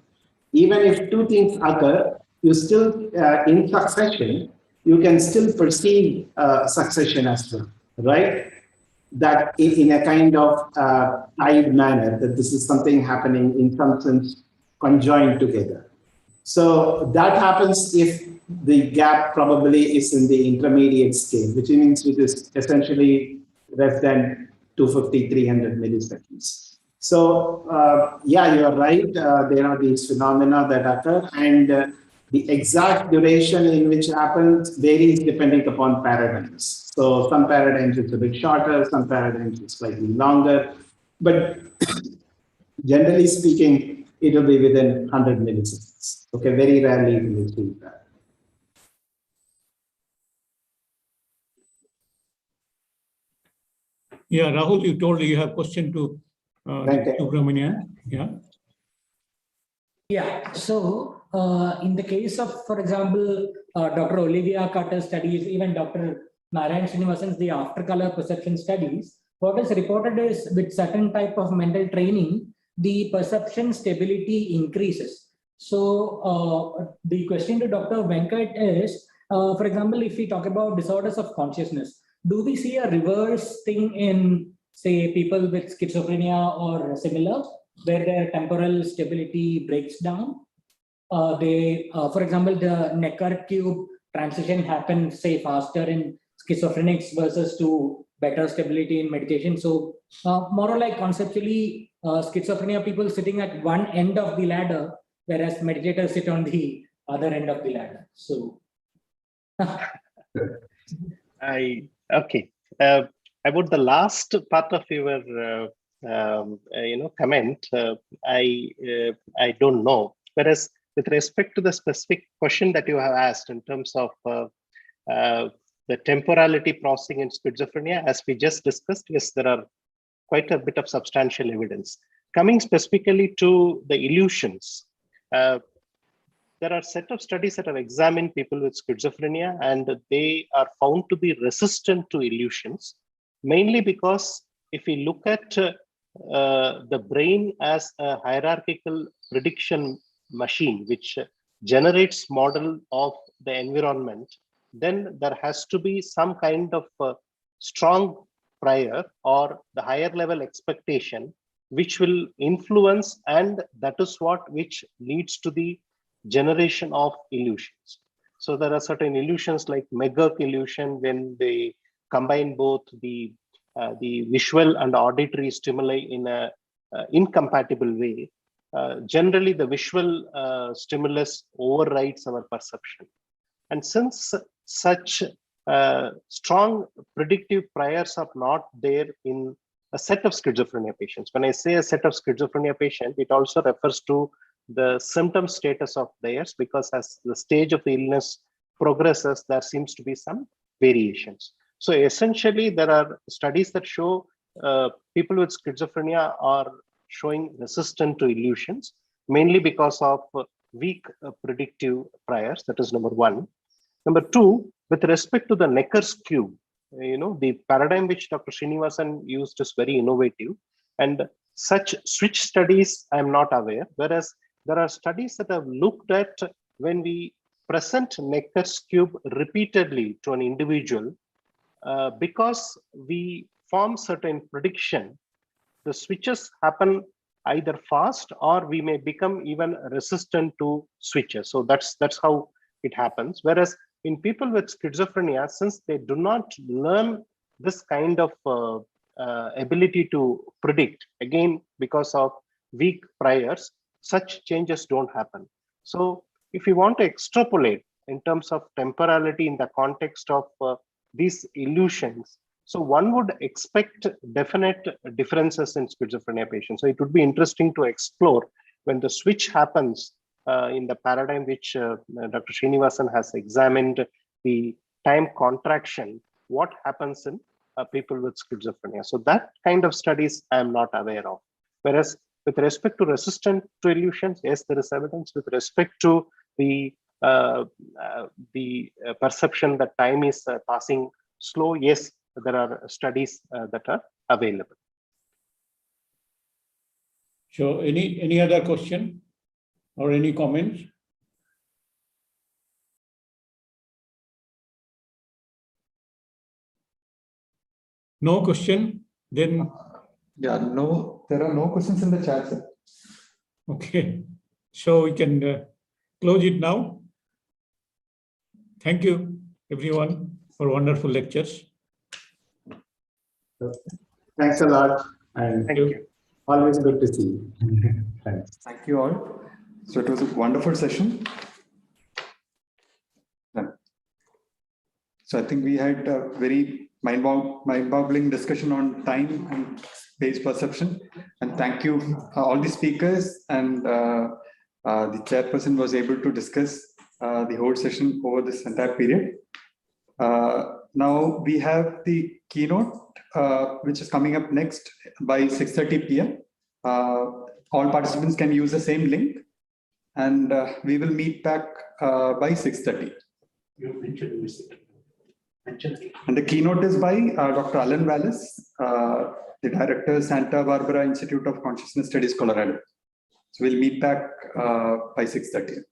even if two things occur, you still, in succession, you can still perceive succession as well, right? That in a kind of tied manner, that this is something happening in some sense conjoined together. So that happens if the gap probably is in the intermediate scale, which means it is essentially less than 250, 300 milliseconds. So yeah, you are right. There are these phenomena that occur, and the exact duration in which it happens varies depending upon paradigms. So some paradigms it's a bit shorter, some paradigms it's slightly longer, but generally speaking, it will be within 100 milliseconds. Okay, very rarely you will achieve that. Yeah, Rahul, you told you have a question to Subramanian. Yeah. Yeah, so in the case of, for example, Dr. Olivia Carter's studies, even Dr. Narayan Srinivasan's, the after-color perception studies, what is reported is with certain type of mental training, the perception stability increases. So the question to Dr. Venkat is, for example, if we talk about disorders of consciousness, do we see a reverse thing in, say, people with schizophrenia or similar, where their temporal stability breaks down? For example, the Necker cube transition happens, say, faster in schizophrenics versus to better stability in meditation. So more or like conceptually, schizophrenia people sitting at one end of the ladder, whereas meditators sit on the other end of the ladder. So Okay. About the last part of your comment, I don't know. Whereas with respect to the specific question that you have asked in terms of the temporality processing in schizophrenia, as we just discussed, yes, there are quite a bit of substantial evidence. Coming specifically to the illusions, there are a set of studies that have examined people with schizophrenia, and they are found to be resistant to illusions, mainly because if we look at the brain as a hierarchical prediction machine, which generates model of the environment, then there has to be some kind of strong prior or the higher level expectation, which will influence, and that is what which leads to the generation of illusions. So there are certain illusions like McGurk illusion, when they combine both the visual and auditory stimuli in a incompatible way. Generally, the visual stimulus overrides our perception. And since such strong predictive priors are not there in a set of schizophrenia patients, when I say a set of schizophrenia patient, it also refers to the symptom status of theirs, because as the stage of the illness progresses, there seems to be some variations. So essentially, there are studies that show people with schizophrenia are showing resistance to illusions, mainly because of weak predictive priors. That is number one. Number two, with respect to the Necker's cube, the paradigm which Dr. Srinivasan used is very innovative, and such switch studies I am not aware, whereas there are studies that have looked at when we present Necker's cube repeatedly to an individual, because we form certain prediction, the switches happen either fast or we may become even resistant to switches. So that's how it happens. Whereas in people with schizophrenia, since they do not learn this kind of ability to predict, again, because of weak priors, such changes don't happen. So if you want to extrapolate in terms of temporality in the context of these illusions, so one would expect definite differences in schizophrenia patients. So it would be interesting to explore when the switch happens in the paradigm which Dr. Srinivasan has examined, the time contraction, what happens in people with schizophrenia. So that kind of studies I am not aware of. Whereas with respect to resistant to illusions, yes, there is evidence. With respect to the perception that time is passing slow, yes, there are studies that are available. So any other question or any comments? No question? Then yeah, no, there are no questions in the chat, sir. okay, so we can close it now. Thank you, everyone, for wonderful lectures. Thanks a lot. And Thank you. Always good to see you. Thanks. Thank you all. So it was a wonderful session. So I think we had a very mind-boggling discussion on time and space perception. And thank you, all the speakers, and the chairperson was able to discuss the whole session over this entire period. Now we have the keynote, which is coming up next by 6:30 p.m. All participants can use the same link, and we will meet back by 6:30. And the keynote is by Dr. Alan Wallace, the director, Santa Barbara Institute of Consciousness Studies, Colorado. So we'll meet back by 6:30.